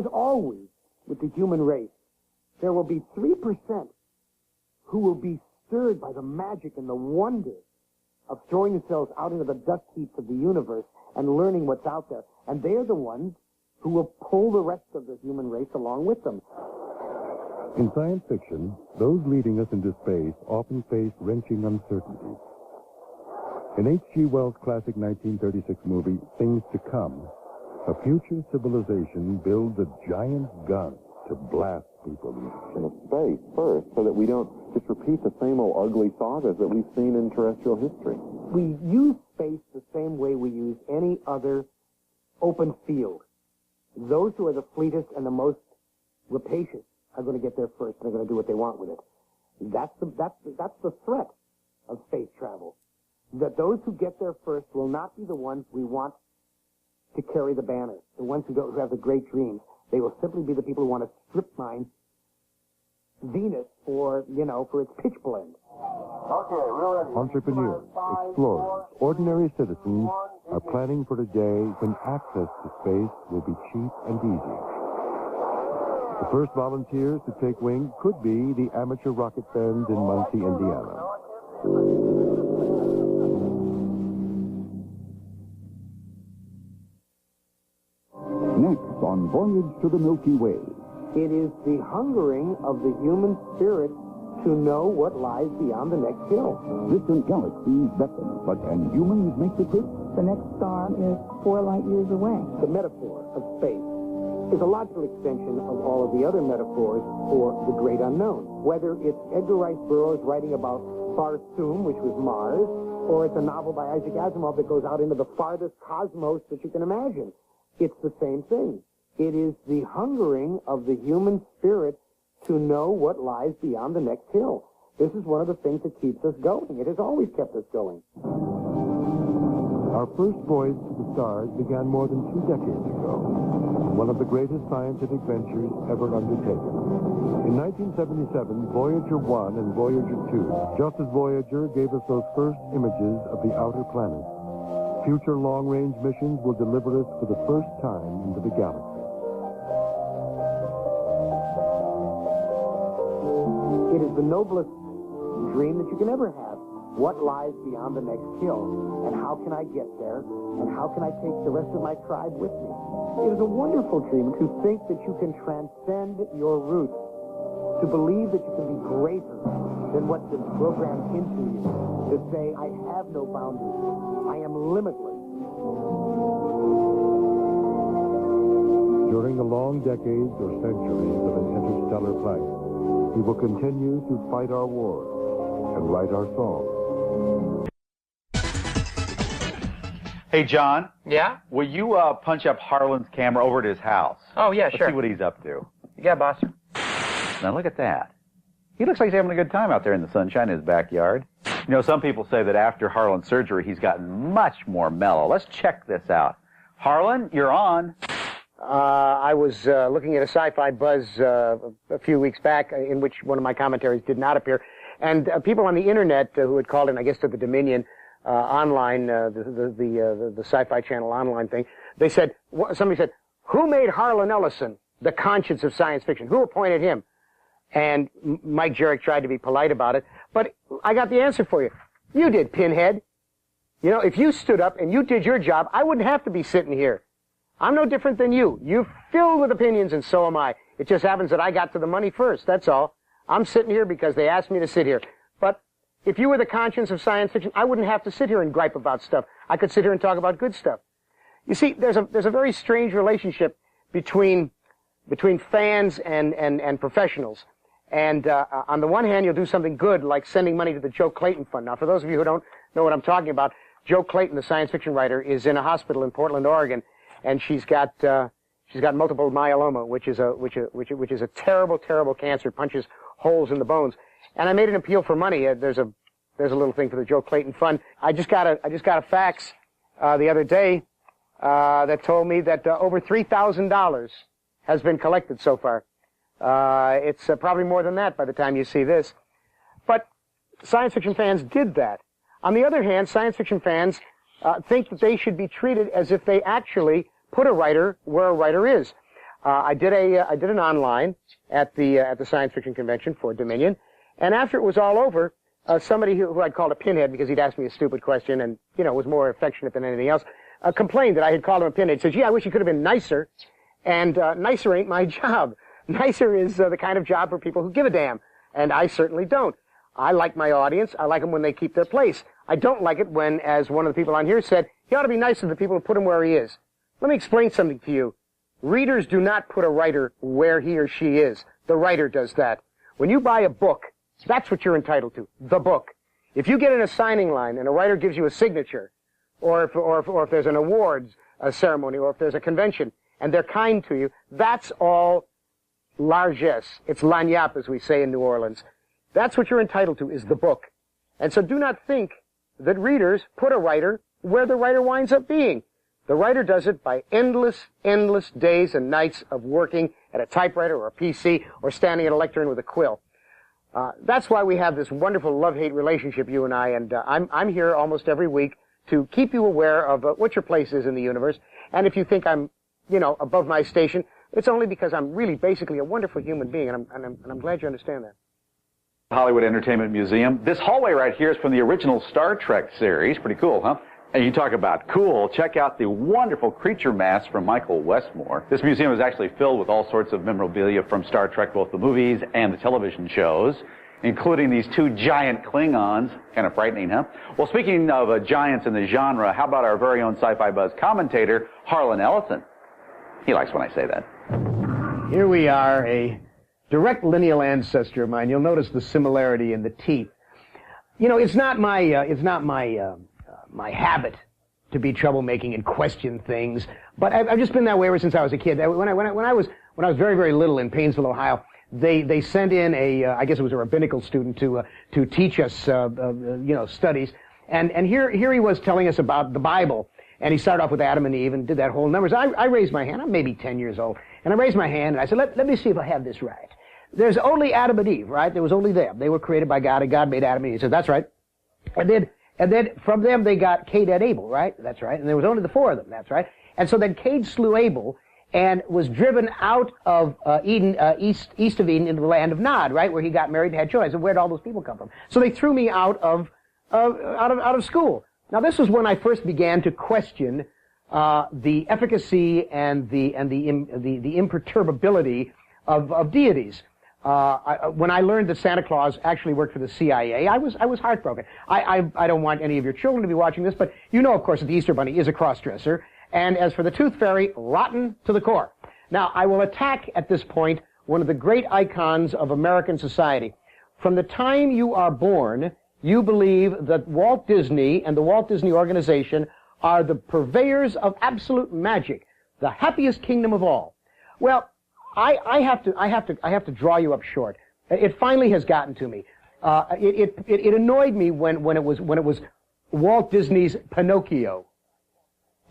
as always with the human race, there will be 3% who will be stirred by the magic and the wonder of throwing themselves out into the dust heaps of the universe and learning what's out there. And they're the ones who will pull the rest of the human race along with them. In science fiction, those leading us into space often face wrenching uncertainties. In H.G. Wells' classic 1936 movie, Things to Come, a future civilization builds a giant gun to blast people in space first, so that we don't just repeat the same old ugly sagas that we've seen in terrestrial history. We use space the same way we use any other open field. Those who are the fleetest and the most rapacious are going to get there first, and they're going to do what they want with it. That's the threat of space travel. That those who get there first will not be the ones we want to carry the banner, the ones who have the great dreams. They will simply be the people who want to strip mine Venus for its pitch blende. Entrepreneurs, explorers, ordinary citizens are planning for a day when access to space will be cheap and easy. The first volunteers to take wing could be the amateur rocket fans in Muncie, Indiana. Next on Voyage to the Milky Way. It is the hungering of the human spirit to know what lies beyond the next hill. Distant galaxies beckon, but can humans make the trip? The next star is 4 light years away. The metaphor of space is a logical extension of all of the other metaphors for the great unknown. Whether it's Edgar Rice Burroughs writing about Barsoom, which was Mars, or it's a novel by Isaac Asimov that goes out into the farthest cosmos that you can imagine. It's the same thing. It is the hungering of the human spirit to know what lies beyond the next hill. This is one of the things that keeps us going. It has always kept us going. Our first voyage to the stars began more than 2 decades ago, one of the greatest scientific ventures ever undertaken. In 1977, Voyager 1 and Voyager 2, just as Voyager gave us those first images of the outer planets, future long-range missions will deliver us for the first time into the galaxy. It is the noblest dream that you can ever have. What lies beyond the next hill? And how can I get there? And how can I take the rest of my tribe with me? It is a wonderful dream to think that you can transcend your roots, to believe that you can be greater than what's been programmed into you, to say, I have no boundaries. I am limitless. During the long decades or centuries of an interstellar flight, we will continue to fight our wars and write our songs. Hey, John. Yeah? Will you punch up Harlan's camera over at his house? Oh, yeah, Let's sure. see what he's up to. Yeah, boss. Now, look at that. He looks like he's having a good time out there in the sunshine in his backyard. You know, some people say that after Harlan's surgery, he's gotten much more mellow. Let's check this out. Harlan, you're on. I was looking at a Sci-Fi Buzz a few weeks back in which one of my commentaries did not appear. And people on the Internet who had called in, I guess, to the Dominion online, the Sci-Fi Channel online thing, they said, somebody said, who made Harlan Ellison the conscience of science fiction? Who appointed him? And Mike Jerick tried to be polite about it. But I got the answer for you. You did, Pinhead. You know, if you stood up and you did your job, I wouldn't have to be sitting here. I'm no different than you. You're filled with opinions, and so am I. It just happens that I got to the money first, that's all. I'm sitting here because they asked me to sit here. But if you were the conscience of science fiction, I wouldn't have to sit here and gripe about stuff. I could sit here and talk about good stuff. You see, there's a very strange relationship between fans and professionals. And on the one hand, you'll do something good, like sending money to the Joe Clayton Fund. Now, for those of you who don't know what I'm talking about, Joe Clayton, the science fiction writer, is in a hospital in Portland, Oregon, and she's got multiple myeloma, which is a terrible, terrible cancer. Punches holes in the bones. And I made an appeal for money. There's a little thing for the Joe Clayton Fund. I just got a fax the other day that told me that over $3,000 has been collected so far. It's probably more than that by the time you see this. But science fiction fans did that. On the other hand, science fiction fans think that they should be treated as if they actually put a writer where a writer is. I did an online at the science fiction convention for Dominion, and after it was all over, somebody who I'd called a pinhead because he'd asked me a stupid question and, was more affectionate than anything else, complained that I had called him a pinhead. He said, gee, I wish you could have been nicer, and nicer ain't my job. Nicer is the kind of job for people who give a damn, and I certainly don't. I like my audience. I like them when they keep their place. I don't like it when, as one of the people on here said, he ought to be nice to the people who put him where he is. Let me explain something to you. Readers do not put a writer where he or she is. The writer does that. When you buy a book, that's what you're entitled to, the book. If you get in a signing line and a writer gives you a signature, or if there's an awards ceremony, or if there's a convention, and they're kind to you, that's all largesse. It's lagniappe, as we say in New Orleans. That's what you're entitled to, is the book. And so do not think that readers put a writer where the writer winds up being. The writer does it by endless days and nights of working at a typewriter or a PC or standing at a lectern with a quill. That's why we have this wonderful love-hate relationship, you and I, and I'm here almost every week to keep you aware of what your place is in the universe. And if you think I'm, above my station, it's only because I'm really basically a wonderful human being, and I'm glad you understand that. Hollywood Entertainment Museum. This hallway right here is from the original Star Trek series. Pretty cool, huh? And you talk about cool, check out the wonderful creature mask from Michael Westmore. This museum is actually filled with all sorts of memorabilia from Star Trek, both the movies and the television shows, including these two giant Klingons. Kind of frightening, huh? Well, speaking of giants in the genre, how about our very own Sci-Fi Buzz commentator, Harlan Ellison? He likes when I say that. Here we are, a direct lineal ancestor of mine. You'll notice the similarity in the teeth. It's not my habit to be troublemaking and question things, but I've just been that way ever since I was a kid. When I was very, very little in Painesville, Ohio, they sent in I guess it was a rabbinical student to teach us studies, and here he was telling us about the Bible, and he started off with Adam and Eve and did that whole numbers. I raised my hand. I'm maybe 10 years old, and I raised my hand and I said, let me see if I have this right. There's only Adam and Eve, right? There was only them. They were created by God, and God made Adam and Eve. He said, that's right. And then from them they got Cain and Abel, right? That's right. And there was only the four of them. That's right. And so then Cain slew Abel and was driven out of Eden, east of Eden, into the land of Nod, right, where he got married and had children. I said, where'd all those people come from? So they threw me out of school. Now this was when I first began to question the efficacy and the imperturbability of deities. When I learned that Santa Claus actually worked for the CIA, I was heartbroken. I don't want any of your children to be watching this, but you know, of course, that the Easter Bunny is a cross-dresser. And as for the Tooth Fairy, rotten to the core. Now, I will attack at this point one of the great icons of American society. From the time you are born, you believe that Walt Disney and the Walt Disney Organization are the purveyors of absolute magic, the happiest kingdom of all. Well, I have to draw you up short. It finally has gotten to me. It annoyed me when it was Walt Disney's Pinocchio.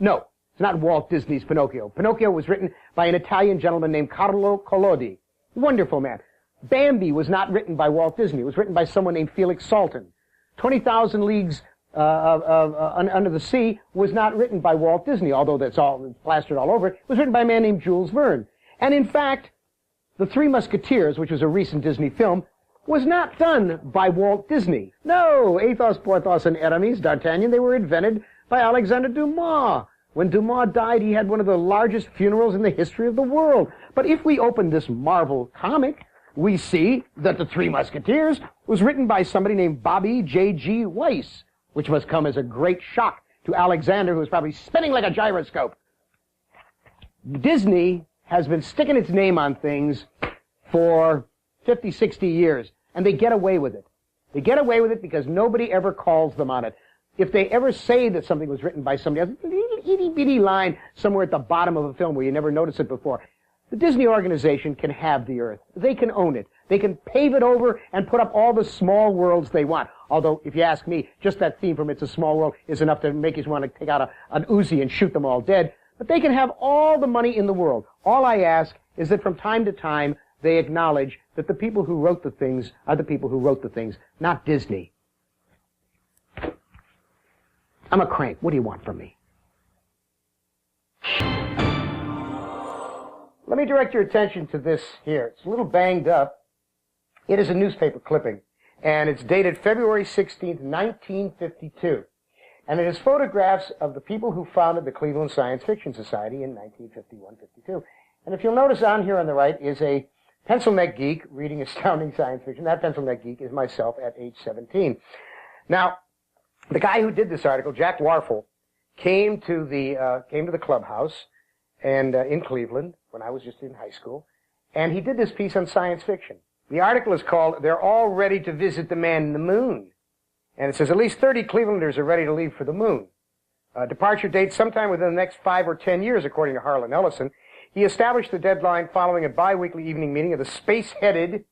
No, it's not Walt Disney's Pinocchio. Pinocchio was written by an Italian gentleman named Carlo Collodi. Wonderful man. Bambi was not written by Walt Disney. It was written by someone named Felix Salten. 20,000 Leagues Under the Sea was not written by Walt Disney, although that's all plastered all over it. It was written by a man named Jules Verne. And in fact, The Three Musketeers, which was a recent Disney film, was not done by Walt Disney. No, Athos, Porthos, and Aramis, D'Artagnan, they were invented by Alexandre Dumas. When Dumas died, he had one of the largest funerals in the history of the world. But if we open this Marvel comic, we see that The Three Musketeers was written by somebody named Bobby J.G. Weiss, which must come as a great shock to Alexander, who was probably spinning like a gyroscope. Disney has been sticking its name on things for 50, 60 years, and they get away with it. They get away with it because nobody ever calls them on it. If they ever say that something was written by somebody else, a little itty-bitty line somewhere at the bottom of a film where you never noticed it before. The Disney organization can have the earth. They can own it. They can pave it over and put up all the small worlds they want. Although, if you ask me, just that theme from It's a Small World is enough to make you want to take out an Uzi and shoot them all dead. But they can have all the money in the world. All I ask is that from time to time, they acknowledge that the people who wrote the things are the people who wrote the things, not Disney. I'm a crank. What do you want from me? Let me direct your attention to this here. It's a little banged up. It is a newspaper clipping, and it's dated February 16th, 1952. And it is photographs of the people who founded the Cleveland Science Fiction Society in 1951-52. And if you'll notice on here on the right is a pencil neck geek reading astounding science fiction. That pencil neck geek is myself at age 17. Now, the guy who did this article, Jack Warfel, came to the clubhouse and in Cleveland when I was just in high school, and he did this piece on science fiction. The article is called "They're All Ready to Visit the Man in the Moon," and it says at least 30 Clevelanders are ready to leave for the moon. Departure date sometime within the next 5 or 10 years, according to Harlan Ellison. He established the deadline following a bi-weekly evening meeting of the space-headed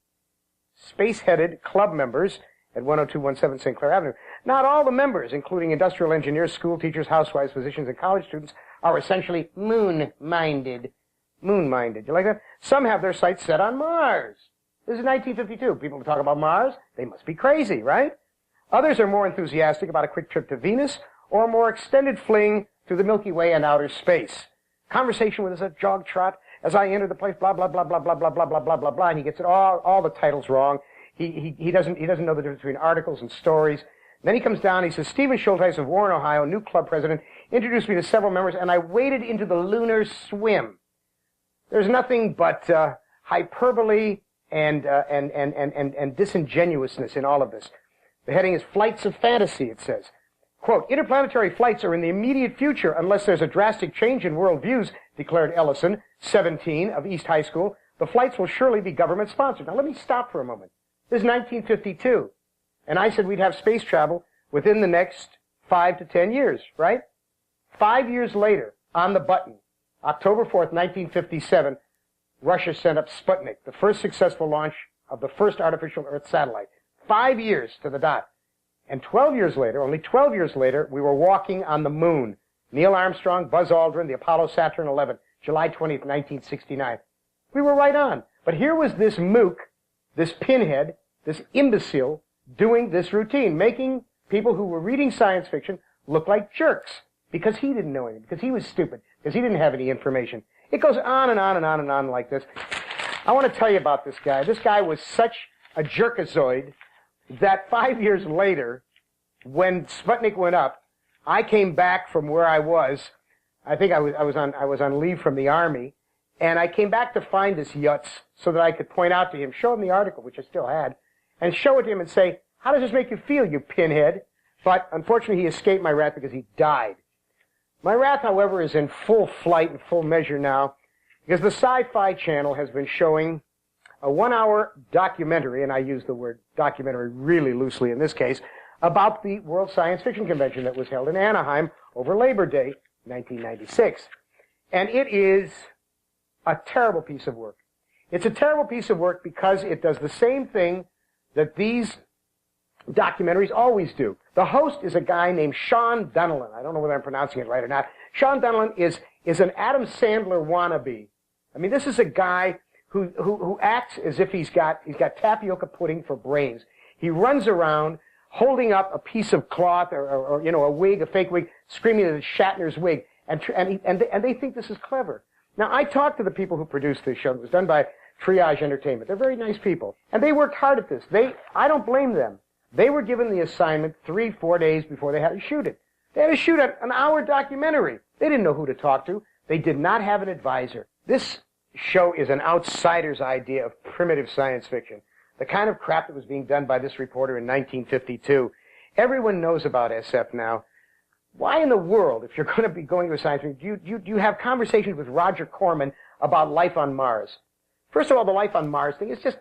club members at 10217 St. Clair Avenue. Not all the members, including industrial engineers, school teachers, housewives, physicians, and college students, are essentially moon-minded. Moon-minded. You like that? Some have their sights set on Mars. This is 1952. People talk about Mars. They must be crazy, right? Others are more enthusiastic about a quick trip to Venus or a more extended fling through the Milky Way and outer space. Conversation with us at jog trot as I enter the place, blah, blah, blah, blah, blah, blah, blah, blah, blah, blah, blah, and he gets it all the titles wrong. He doesn't know the difference between articles and stories. And then he comes down, he says, Stephen Schulteis of Warren, Ohio, new club president, introduced me to several members, and I waded into the lunar swim. There's nothing but hyperbole and disingenuousness in all of this. The heading is Flights of Fantasy, it says. Quote, interplanetary flights are in the immediate future unless there's a drastic change in world views, declared Ellison, 17, of East High School. The flights will surely be government-sponsored. Now, let me stop for a moment. This is 1952, and I said we'd have space travel within the next 5 to 10 years, right? 5 years later, on the button, October 4th, 1957, Russia sent up Sputnik, the first successful launch of the first artificial Earth satellite. 5 years to the dot. And 12 years later, only 12 years later, we were walking on the moon. Neil Armstrong, Buzz Aldrin, the Apollo Saturn 11, July 20th, 1969. We were right on. But here was this mook, this pinhead, this imbecile, doing this routine, making people who were reading science fiction look like jerks because he didn't know anything, because he was stupid, because he didn't have any information. It goes on and on and on and on like this. I want to tell you about this guy. This guy was such a jerkazoid that 5 years later, when Sputnik went up, I came back from where I was. I think I was on leave from the Army, and I came back to find this yutz so that I could point out to him, show him the article, which I still had, and show it to him and say, how does this make you feel, you pinhead? But unfortunately, he escaped my wrath because he died. My wrath, however, is in full flight and full measure now because the Sci-Fi Channel has been showing a 1-hour documentary, and I use the word documentary really loosely in this case, about the World Science Fiction Convention that was held in Anaheim over Labor Day, 1996. And it is a terrible piece of work. It's a terrible piece of work because it does the same thing that these documentaries always do. The host is a guy named Sean Dunnelan. I don't know whether I'm pronouncing it right or not. Sean Dunnelan is an Adam Sandler wannabe. I mean, this is a guy who acts as if he's got tapioca pudding for brains. He runs around holding up a piece of cloth or a wig, a fake wig, screaming that it's Shatner's wig, and they think this is clever. Now, I talked to the people who produced this show. It was done by Triage Entertainment. They're very nice people, and they worked hard at this. I don't blame them. They were given the assignment 3-4 days before they had to shoot it. They had to shoot an hour documentary. They didn't know who to talk to. They did not have an advisor. This show is an outsider's idea of primitive science fiction. The kind of crap that was being done by this reporter in 1952. Everyone knows about SF now. Why in the world, if you're going to be going to a science fiction, do you have conversations with Roger Corman about life on Mars? First of all, the life on Mars thing is just,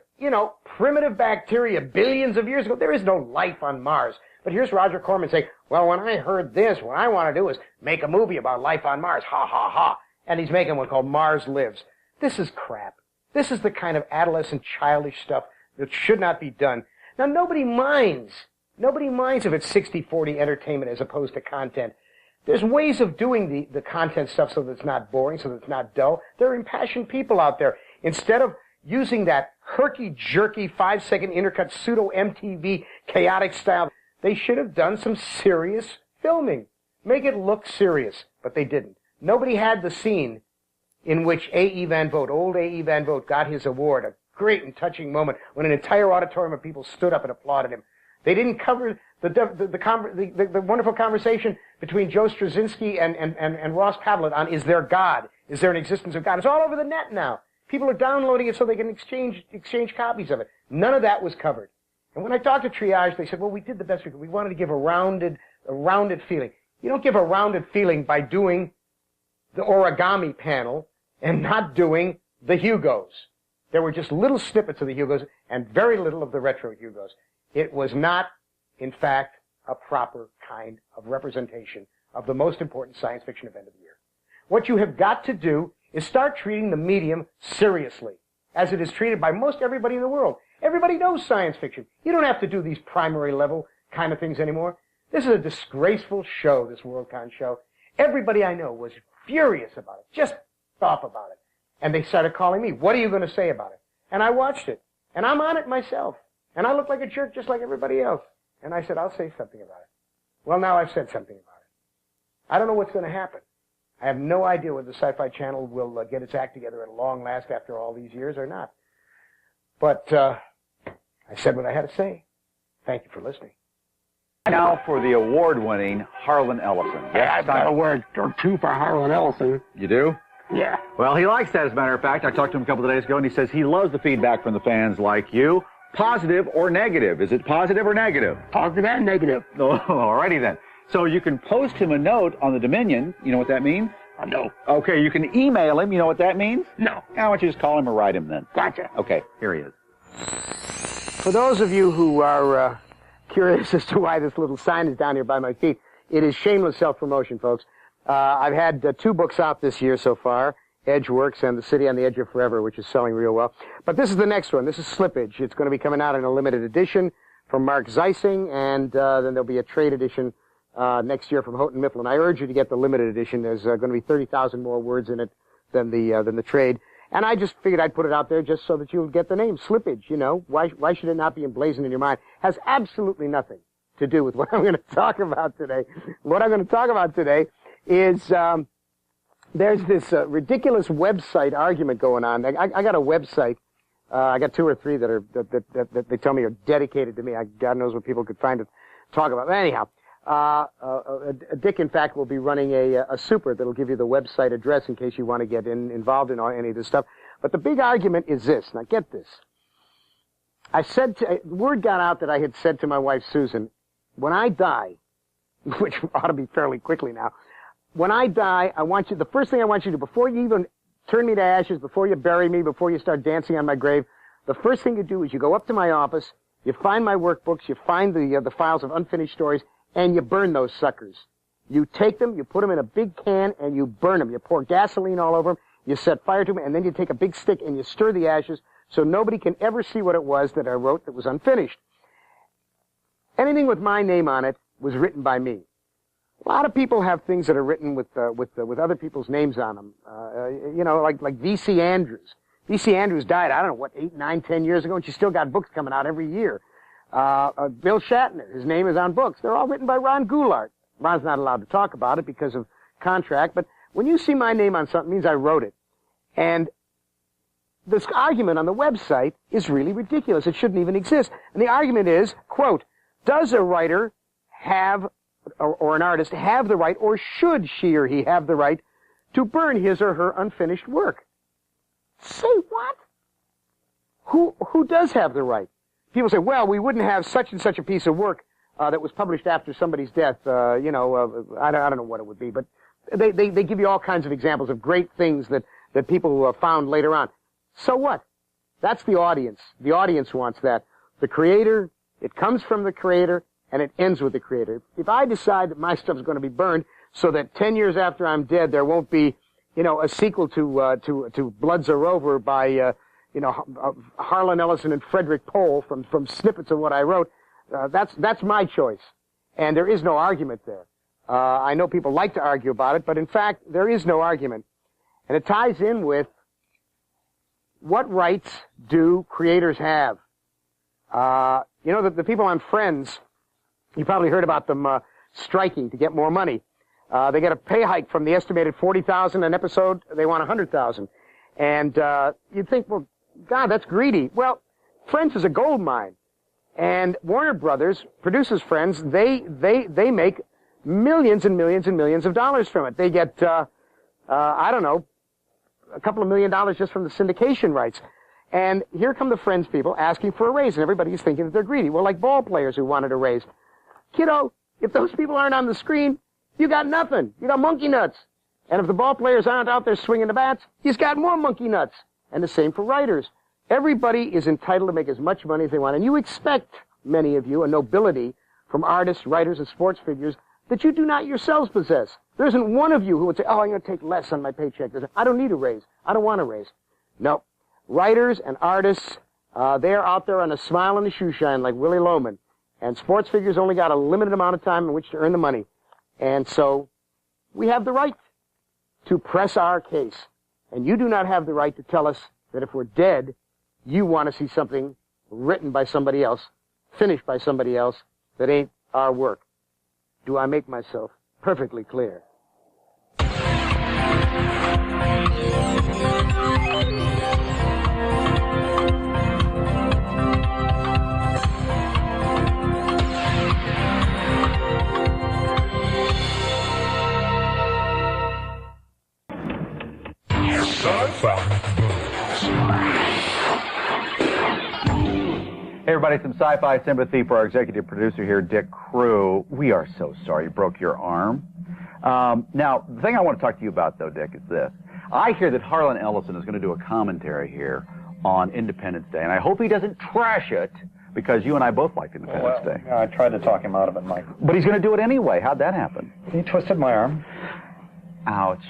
primitive bacteria billions of years ago. There is no life on Mars. But here's Roger Corman saying, well, when I heard this, what I want to do is make a movie about life on Mars. Ha, ha, ha. And he's making one called Mars Lives. This is crap. This is the kind of adolescent, childish stuff that should not be done. Now, nobody minds. Nobody minds if it's 60-40 entertainment as opposed to content. There's ways of doing the content stuff so that it's not boring, so that it's not dull. There are impassioned people out there. Instead of using that herky-jerky 5-second intercut pseudo-MTV chaotic style, they should have done some serious filming. Make it look serious, but they didn't. Nobody had the scene in which A.E. Van Vogt, old A.E. Van Vogt, got his award, a great and touching moment when an entire auditorium of people stood up and applauded him. They didn't cover the wonderful conversation between Joe Straczynski and Ross Pavlett on is there God? Is there an existence of God? It's all over the net now. People are downloading it so they can exchange copies of it. None of that was covered. And when I talked to Triage, they said, well, we did the best we could. We wanted to give a rounded feeling. You don't give a rounded feeling by doing the origami panel and not doing the Hugos. There were just little snippets of the Hugos and very little of the retro Hugos. It was not, in fact, a proper kind of representation of the most important science fiction event of the year. What you have got to do is start treating the medium seriously, as it is treated by most everybody in the world. Everybody knows science fiction. You don't have to do these primary level kind of things anymore. This is a disgraceful show, this Worldcon show. Everybody I know was furious about it, just off about it. And they started calling me, what are you going to say about it? And I watched it. And I'm on it myself. And I look like a jerk just like everybody else. And I said, I'll say something about it. Well, now I've said something about it. I don't know what's going to happen. I have no idea whether the Sci-Fi Channel will get its act together at long last after all these years or not. But I said what I had to say. Thank you for listening. Now for the award-winning Harlan Ellison. Yeah, I've got a word or two for Harlan Ellison. You do? Yeah. Well, he likes that, as a matter of fact. I talked to him a couple of days ago, and he says he loves the feedback from the fans like you. Positive or negative? Is it positive or negative? Positive and negative. Oh, alrighty then. So you can post him a note on the Dominion. You know what that means? No. Okay, you can email him. You know what that means? No. Why don't you just call him or write him then? Gotcha. Okay, here he is. For those of you who are curious as to why this little sign is down here by my feet, it is shameless self-promotion, folks. I've had 2 books out this year so far, Edgeworks and The City on the Edge of Forever, which is selling real well. But this is the next one. This is Slippage. It's going to be coming out in a limited edition from Mark Zeising, and then there'll be a trade edition next year from Houghton Mifflin. I urge you to get the limited edition. There's going to be 30,000 more words in it than the trade. And I just figured I'd put it out there just so that you would get the name. Slippage, you know. Why should it not be emblazoned in your mind? Has absolutely nothing to do with what I'm going to talk about today. What I'm going to talk about today is there's this ridiculous website argument going on. I got a website. I got 2 or 3 that they tell me are dedicated to me. God knows what people could find to talk about. But anyhow, Dick, in fact, will be running a super that'll give you the website address in case you want to get involved in any of this stuff. But the big argument is this. Now, get this. Word got out that I had said to my wife, Susan, when I die, which ought to be fairly quickly now, when I die, the first thing I want you to do, before you even turn me to ashes, before you bury me, before you start dancing on my grave, the first thing you do is you go up to my office, you find my workbooks, you find the files of unfinished stories, and you burn those suckers. You take them, you put them in a big can, and you burn them. You pour gasoline all over them, you set fire to them, and then you take a big stick and you stir the ashes so nobody can ever see what it was that I wrote that was unfinished. Anything with my name on it was written by me. A lot of people have things that are written with other people's names on them. You know, like V.C. Andrews. V.C. Andrews died, I don't know, what, 8, 9, 10 years ago, and she's still got books coming out every year. Bill Shatner, his name is on books. They're all written by Ron Goulart. Ron's not allowed to talk about it because of contract, but when you see my name on something, it means I wrote it. And this argument on the website is really ridiculous. It shouldn't even exist. And the argument is, quote, does a writer have, or an artist have the right, or should she or he have the right to burn his or her unfinished work? Say what? Who does have the right? People say, well, we wouldn't have such and such a piece of work that was published after somebody's death. I don't know what it would be, but they give you all kinds of examples of great things that people found later on. So what? That's the audience. The audience wants that. The creator, it comes from the creator, and it ends with the creator. If I decide that my stuff is going to be burned so that 10 years after I'm dead there won't be, a sequel to Bloods Are Over by Harlan Ellison and Frederick Pohl from snippets of what I wrote, that's my choice. And there is no argument there. I know people like to argue about it, but in fact, there is no argument. And it ties in with what rights do creators have? The people on Friends, you probably heard about them striking to get more money. They get a pay hike from the estimated $40,000 an episode. They want $100,000. And you'd think, well, God, that's greedy. Well, Friends is a gold mine. And Warner Brothers produces Friends. They make millions and millions and millions of dollars from it. They get, I don't know, a couple of $1 million just from the syndication rights. And here come the Friends people asking for a raise, and everybody's thinking that they're greedy. Well, like ball players who wanted a raise. Kiddo, if those people aren't on the screen, you got nothing. You got monkey nuts. And if the ball players aren't out there swinging the bats, he's got more monkey nuts. And the same for writers. Everybody is entitled to make as much money as they want. And you expect, many of you, a nobility from artists, writers, and sports figures that you do not yourselves possess. There isn't one of you who would say, oh, I'm going to take less on my paycheck. I don't need a raise. I don't want a raise. No. Writers and artists, they're out there on a smile and a shoe shine like Willie Loman. And sports figures only got a limited amount of time in which to earn the money. And so we have the right to press our case. And you do not have the right to tell us that if we're dead, you want to see something written by somebody else, finished by somebody else, that ain't our work. Do I make myself perfectly clear? Hey everybody, some sci-fi sympathy for our executive producer here, Dick Crew. We are so sorry you broke your arm. Now, the thing I want to talk to you about, though, Dick, is this. I hear that Harlan Ellison is going to do a commentary here on Independence Day, and I hope he doesn't trash it, because you and I both liked Independence Day. Yeah, I tried to talk him out of it, Mike. But he's going to do it anyway. How'd that happen? He twisted my arm. Ouch.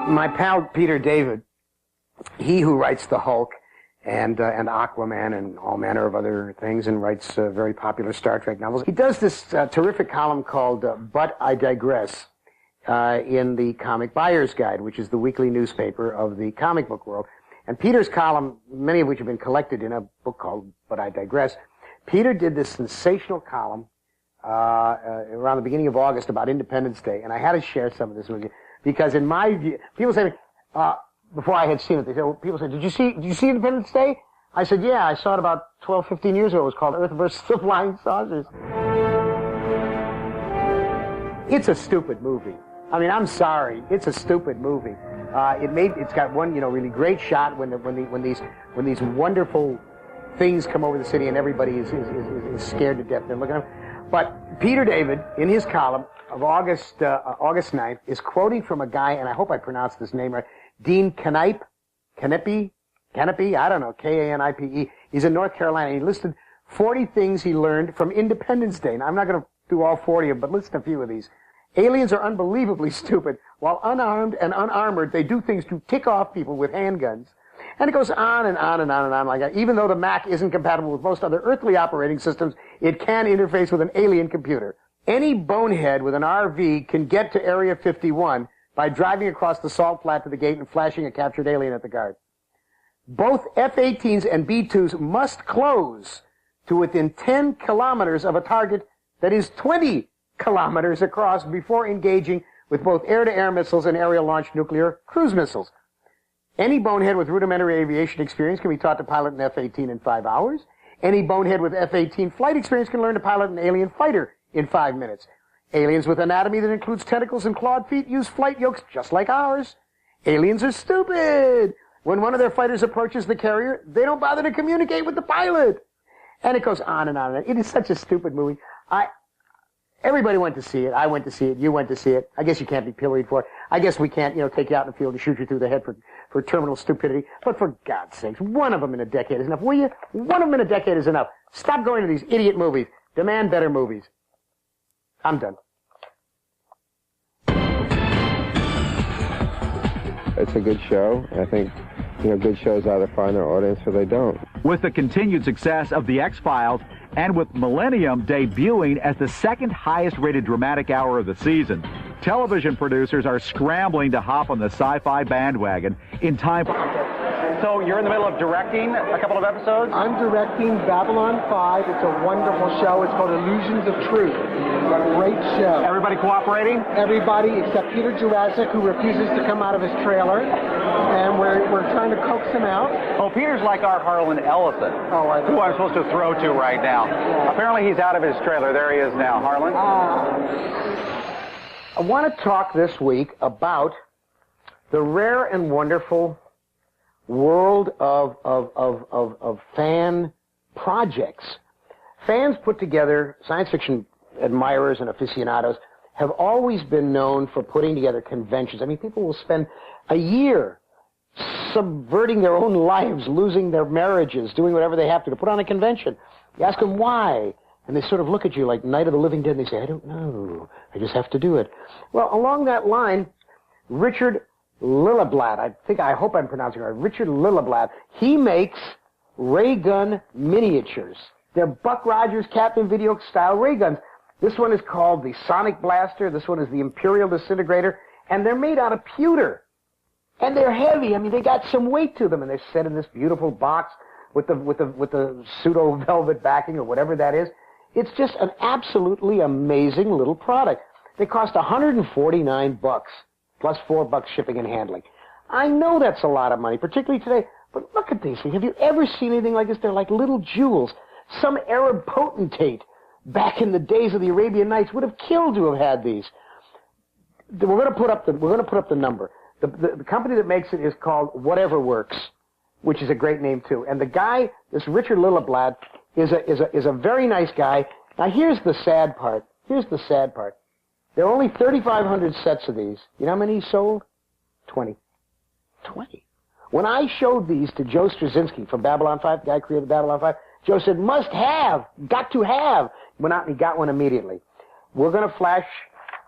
My pal Peter David, he who writes The Hulk, and Aquaman and all manner of other things, and writes very popular Star Trek novels. He does this terrific column called But I Digress in the Comic Buyer's Guide, which is the weekly newspaper of the comic book world. And Peter's column, many of which have been collected in a book called But I Digress, Peter did this sensational column around the beginning of August about Independence Day, and I had to share some of this with you, because in my view, people say, before I had seen it, people said, did you see Independence Day? I said, yeah, I saw it about 12, 15 years ago. It was called Earth versus the Flying Saucers. It's a stupid movie. I mean, I'm sorry. It's a stupid movie. It's got one, really great shot when these wonderful things come over the city and everybody is scared to death. They're looking at them. But Peter David, in his column of August 9th, is quoting from a guy, and I hope I pronounced this name right, Dean Canepe, I don't know, K-A-N-I-P-E. He's in North Carolina. He listed 40 things he learned from Independence Day. Now, I'm not going to do all 40 of them, but listen to a few of these. Aliens are unbelievably stupid. While unarmed and unarmored, they do things to tick off people with handguns. And it goes on and on and on and on like that. Even though the Mac isn't compatible with most other earthly operating systems, it can interface with an alien computer. Any bonehead with an RV can get to Area 51 by driving across the salt flat to the gate and flashing a captured alien at the guard. Both F-18s and B-2s must close to within 10 kilometers of a target that is 20 kilometers across before engaging with both air-to-air missiles and aerial-launched nuclear cruise missiles. Any bonehead with rudimentary aviation experience can be taught to pilot an F-18 in 5 hours. Any bonehead with F-18 flight experience can learn to pilot an alien fighter in 5 minutes. Aliens with anatomy that includes tentacles and clawed feet use flight yokes just like ours. Aliens are stupid. When one of their fighters approaches the carrier, they don't bother to communicate with the pilot. And it goes on and on and on. It is such a stupid movie. Everybody went to see it. I went to see it. You went to see it. I guess you can't be pilloried for it. I guess we can't, take you out in the field and shoot you through the head for terminal stupidity. But for God's sakes, one of them in a decade is enough, will you? One of them in a decade is enough. Stop going to these idiot movies. Demand better movies. I'm done. It's a good show. I think, good shows either find their audience or they don't. With the continued success of The X-Files and with Millennium debuting as the second highest rated dramatic hour of the season, television producers are scrambling to hop on the sci-fi bandwagon in time for... So you're in the middle of directing a couple of episodes? I'm directing Babylon 5. It's a wonderful show. It's called Illusions of Truth. It's a great show. Everybody cooperating? Everybody except Peter Jurassic, who refuses to come out of his trailer. And we're trying to coax him out. Oh, Peter's like our Harlan Ellison, who I'm supposed to throw to right now. Yeah. Apparently he's out of his trailer. There he is now. Harlan? I want to talk this week about the rare and wonderful world of fan projects. Fans put together, science fiction admirers and aficionados have always been known for putting together conventions. I mean, people will spend a year subverting their own lives, losing their marriages, doing whatever they have to put on a convention. You ask them why, and they sort of look at you like Night of the Living Dead, and they say, I don't know, I just have to do it. Well, along that line, Richard Lilleblatt, I hope I'm pronouncing it right, Richard Lilleblatt, he makes ray gun miniatures. They're Buck Rogers Captain Video style ray guns. This one is called the Sonic Blaster, this one is the Imperial Disintegrator, and they're made out of pewter. And they're heavy. I mean, they got some weight to them, and they're set in this beautiful box with the pseudo velvet backing or whatever that is. It's just an absolutely amazing little product. They cost $149 plus $4 shipping and handling. I know that's a lot of money, particularly today. But look at these things. Have you ever seen anything like this? They're like little jewels. Some Arab potentate back in the days of the Arabian Nights would have killed to have had these. We're going to put up the number. The company that makes it is called Whatever Works, which is a great name too. And the guy, this Richard Lilleblatt, is a very nice guy. Now here's the sad part. There are only 3,500 sets of these. You know how many he sold? 20. When I showed these to Joe Straczynski from Babylon 5, the guy who created Babylon 5, Joe said, must have, got to have. Went out and he got one immediately. We're going to flash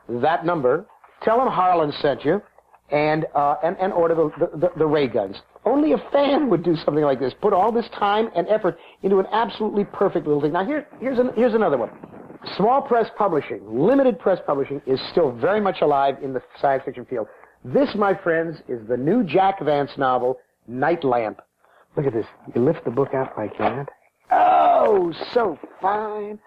that number. Tell him Harlan sent you. And order the ray guns. Only a fan would do something like this. Put all this time and effort into an absolutely perfect little thing. Now here's another one. Small press publishing, limited press publishing, is still very much alive in the science fiction field. This, my friends, is the new Jack Vance novel, Night Lamp. Look at this. You lift the book out like that. Oh, so fine.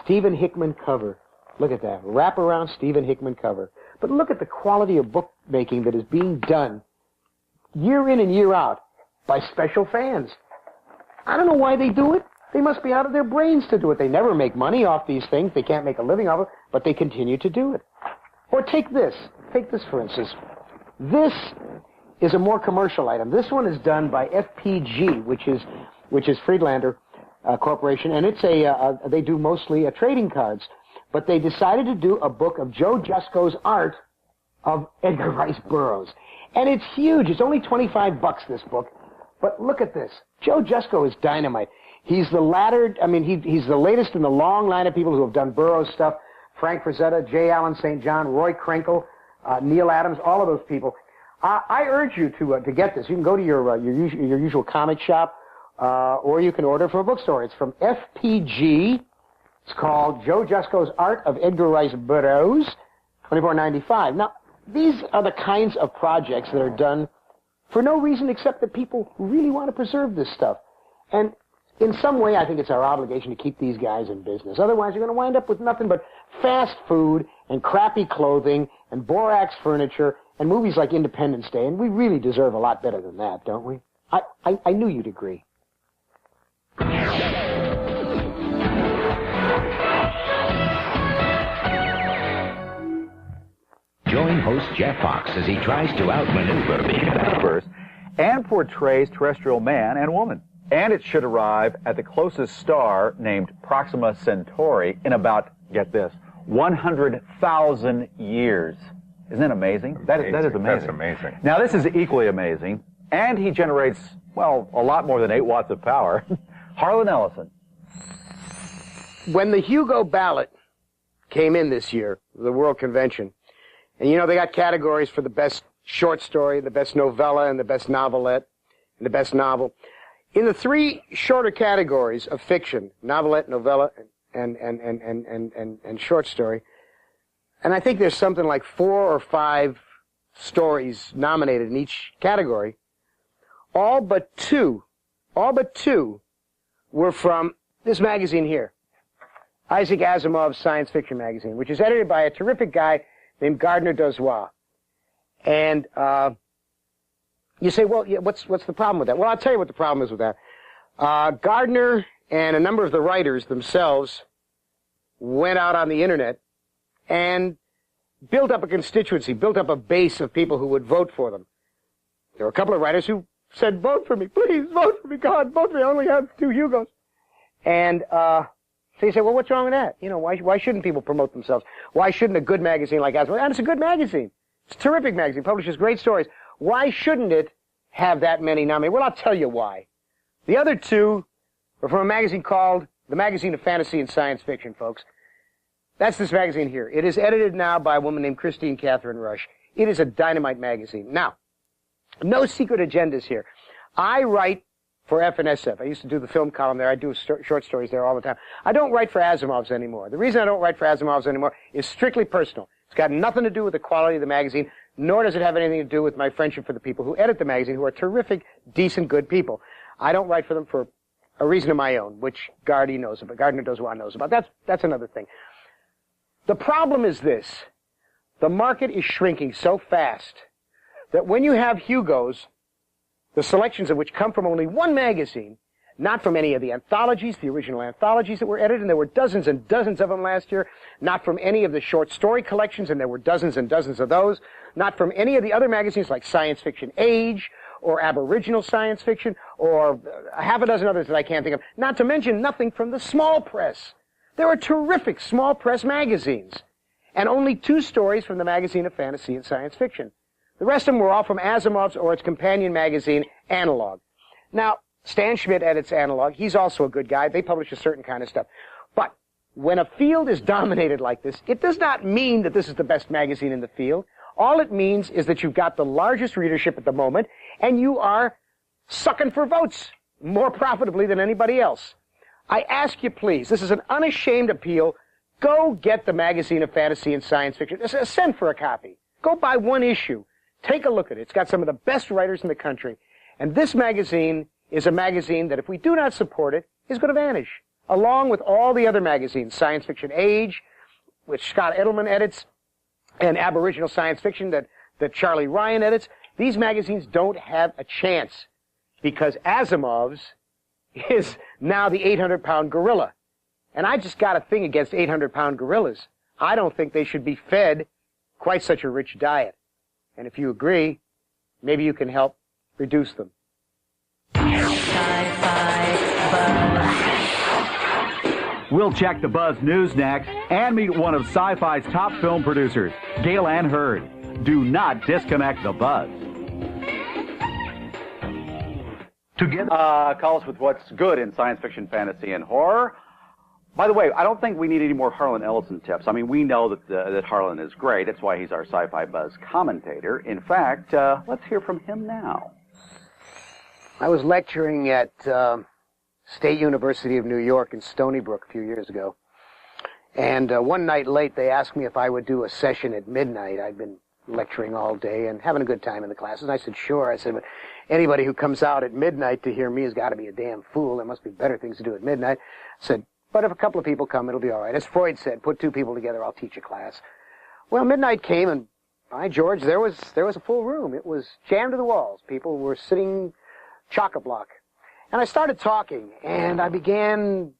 Stephen Hickman cover. Look at that. Wraparound Stephen Hickman cover. But look at the quality of bookmaking that is being done year in and year out by special fans. I don't know why they do it. They must be out of their brains to do it. They never make money off these things. They can't make a living off it, but they continue to do it. Or take this. Take this, for instance. This is a more commercial item. This one is done by FPG, which is Friedlander Corporation, and it's they do mostly trading cards. But they decided to do a book of Joe Jusko's art of Edgar Rice Burroughs. And it's huge. It's only $25, this book. But look at this. Joe Jusko is dynamite. He's the he's the latest in the long line of people who have done Burroughs stuff. Frank Frazetta, J. Allen St. John, Roy Krenkel, Neil Adams, all of those people. I urge you to get this. You can go to your usual comic shop, or you can order from a bookstore. It's from FPG. It's called Joe Jusko's Art of Edgar Rice Burroughs, $24.95. Now, these are the kinds of projects that are done for no reason except that people really want to preserve this stuff. And in some way, I think it's our obligation to keep these guys in business. Otherwise, you're going to wind up with nothing but fast food and crappy clothing and borax furniture and movies like Independence Day. And we really deserve a lot better than that, don't we? I knew you'd agree. Join host Jeff Fox as he tries to outmaneuver the universe and portrays terrestrial man and woman. And it should arrive at the closest star, named Proxima Centauri, in about, get this, 100,000 years. Isn't that amazing? That is amazing. That's amazing. Now, this is equally amazing, and he generates, well, a lot more than 8 watts of power. Harlan Ellison. When the Hugo ballot came in this year, the World Convention, and you know they got categories for the best short story, the best novella, and the best novelette, and the best novel. In the 3 shorter categories of fiction, novelette, novella, and short story, and I think there's something like 4 or 5 stories nominated in each category, all but two were from this magazine here, Isaac Asimov's science fiction magazine, which is edited by a terrific guy named Gardner Dozois. And you say, well, yeah, what's the problem with that? Well, I'll tell you what the problem is with that. Gardner and a number of the writers themselves went out on the internet and built up a constituency, built up a base of people who would vote for them. There were a couple of writers who said, vote for me, please, vote for me, God, vote for me, I only have 2 Hugos. And so you say, well, what's wrong with that? You know, why shouldn't people promote themselves? Why shouldn't a good magazine like Asimov, and it's a good magazine, it's a terrific magazine, publishes great stories, why shouldn't it have that many nominated? Well, I'll tell you why. The other 2 were from a magazine called the Magazine of Fantasy and Science Fiction, folks. That's this magazine here. It is edited now by a woman named Christine Catherine Rush. It is a dynamite magazine. Now, no secret agendas here. I write for FNSF. I used to do the film column there. I do short stories there all the time. I don't write for Asimov's anymore. The reason I don't write for Asimov's anymore is strictly personal. It's got nothing to do with the quality of the magazine, nor does it have anything to do with my friendship for the people who edit the magazine, who are terrific, decent, good people. I don't write for them for a reason of my own, which Gardner Dozois knows about. That's another thing. The problem is this. The market is shrinking so fast that when you have Hugos, the selections of which come from only one magazine, not from any of the anthologies, the original anthologies that were edited, and there were dozens and dozens of them last year, not from any of the short story collections, and there were dozens and dozens of those, not from any of the other magazines like Science Fiction Age, or Aboriginal Science Fiction, or half a dozen others that I can't think of, not to mention nothing from the small press. There are terrific small press magazines, and only 2 stories from the Magazine of Fantasy and Science Fiction. The rest of them were all from Asimov's or its companion magazine, Analog. Now, Stan Schmidt edits Analog. He's also a good guy. They publish a certain kind of stuff. But when a field is dominated like this, it does not mean that this is the best magazine in the field. All it means is that you've got the largest readership at the moment, and you are sucking for votes more profitably than anybody else. I ask you, please, this is an unashamed appeal. Go get the Magazine of Fantasy and Science Fiction. Send for a copy. Go buy 1 issue. Take a look at it. It's got some of the best writers in the country. And this magazine is a magazine that, if we do not support it, is going to vanish, along with all the other magazines, Science Fiction Age, which Scott Edelman edits, and Aboriginal Science Fiction that Charlie Ryan edits. These magazines don't have a chance because Asimov's is now the 800-pound gorilla. And I just got a thing against 800-pound gorillas. I don't think they should be fed quite such a rich diet. And if you agree, maybe you can help reduce them. We'll check the Buzz News next and meet one of Sci-Fi's top film producers, Gale Ann Hurd. Do not disconnect the Buzz. Call us with what's good in science fiction, fantasy, and horror. By the way, I don't think we need any more Harlan Ellison tips. I mean, we know that Harlan is great. That's why he's our Sci-Fi Buzz commentator. In fact, let's hear from him now. I was lecturing at State University of New York in Stony Brook a few years ago. And one night late, they asked me if I would do a session at midnight. I'd been lecturing all day and having a good time in the classes. And I said, sure. I said, but anybody who comes out at midnight to hear me has got to be a damn fool. There must be better things to do at midnight. I said, but if a couple of people come, it'll be all right. As Freud said, put 2 people together, I'll teach a class. Well, midnight came, and by George, there was a full room. It was jammed to the walls. People were sitting chock-a-block. And I started talking, and I began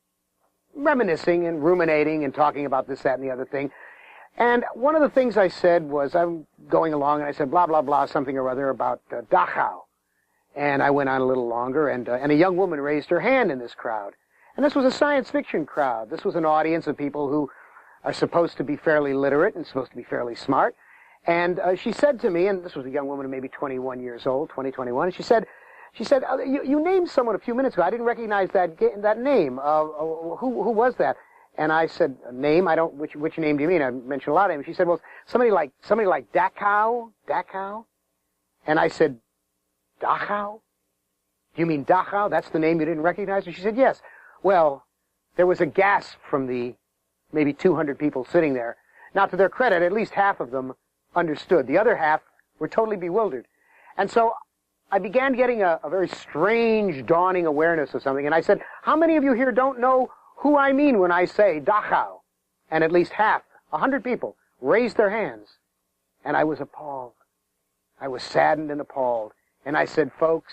reminiscing and ruminating and talking about this, that, and the other thing. And one of the things I said was, I'm going along, and I said, blah, blah, blah, something or other about Dachau. And I went on a little longer, and a young woman raised her hand in this crowd. And this was a science fiction crowd. This was an audience of people who are supposed to be fairly literate and supposed to be fairly smart. And she said to me, and this was a young woman, maybe 21 years old, 21, and she said, you named someone a few minutes ago. I didn't recognize that name. Who was that? And I said, name? Which name do you mean? I mentioned a lot of names. She said, well, somebody like Dachau? And I said, Dachau? Do you mean Dachau? That's the name you didn't recognize? And she said, yes. Well, there was a gasp from the maybe 200 people sitting there. Now, to their credit, at least half of them understood. The other half were totally bewildered. And so I began getting a very strange dawning awareness of something, and I said, how many of you here don't know who I mean when I say Dachau? And at least half, 100 people, raised their hands. And I was appalled. I was saddened and appalled. And I said, folks,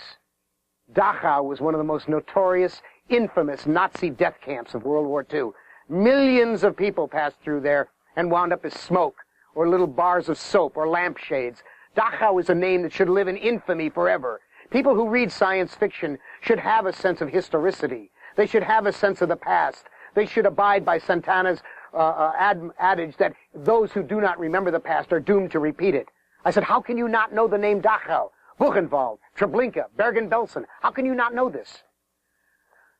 Dachau was one of the most notorious, infamous Nazi death camps of World War II. Millions of people passed through there and wound up as smoke, or little bars of soap, or lampshades. Dachau is a name that should live in infamy forever. People who read science fiction should have a sense of historicity. They should have a sense of the past. They should abide by Santana's adage that those who do not remember the past are doomed to repeat it. I said, how can you not know the name Dachau, Buchenwald, Treblinka, Bergen-Belsen? How can you not know this?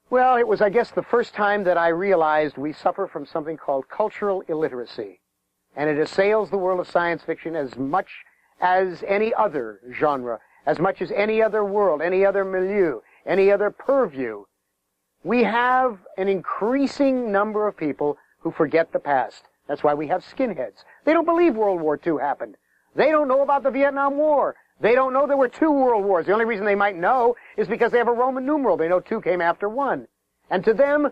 Well, it was, I guess, the first time that I realized we suffer from something called cultural illiteracy. And it assails the world of science fiction as much as any other genre, as much as any other world, any other milieu, any other purview. We have an increasing number of people who forget the past. That's why we have skinheads. They don't believe World War II happened. They don't know about the Vietnam War. They don't know there were 2 world wars. The only reason they might know is because they have a Roman numeral. They know 2 came after 1. And to them,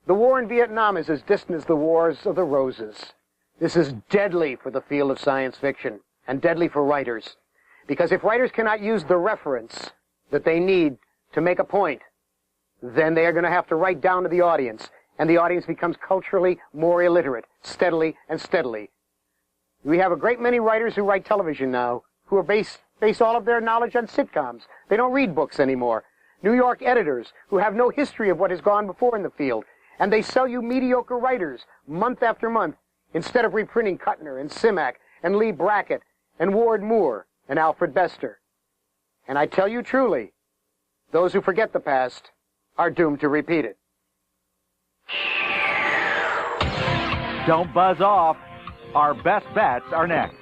the war in Vietnam is as distant as the Wars of the Roses. This is deadly for the field of science fiction, and deadly for writers. Because if writers cannot use the reference that they need to make a point, then they are going to have to write down to the audience, and the audience becomes culturally more illiterate, steadily and steadily. We have a great many writers who write television now, who are base all of their knowledge on sitcoms. They don't read books anymore. New York editors who have no history of what has gone before in the field, and they sell you mediocre writers month after month, instead of reprinting Kuttner and Simak and Lee Brackett and Ward Moore and Alfred Bester. And I tell you truly, those who forget the past are doomed to repeat it. Don't buzz off. Our best bets are next.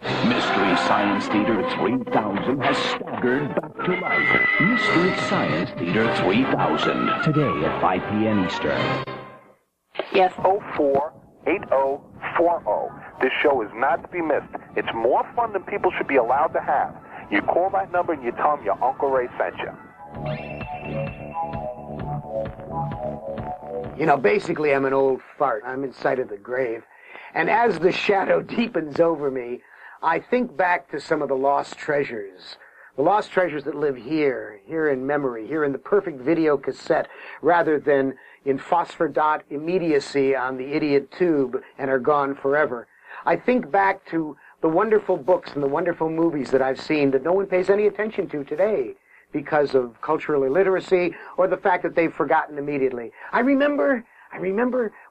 Mystery Science Theater 3000 has staggered back to life. Mystery Science Theater 3000. Today at 5 p.m. Eastern. Yes. 048040. This show is not to be missed. It's more fun than people should be allowed to have. You call that number and you tell them your Uncle Ray sent you. You know, basically I'm an old fart. I'm in sight of the grave. And as the shadow deepens over me, I think back to some of the lost treasures. The lost treasures that live here in memory, here in the perfect video cassette, rather than in phosphor dot immediacy on the idiot tube and are gone forever. I think back to the wonderful books and the wonderful movies that I've seen that no one pays any attention to today because of cultural illiteracy or the fact that they've forgotten immediately. I remember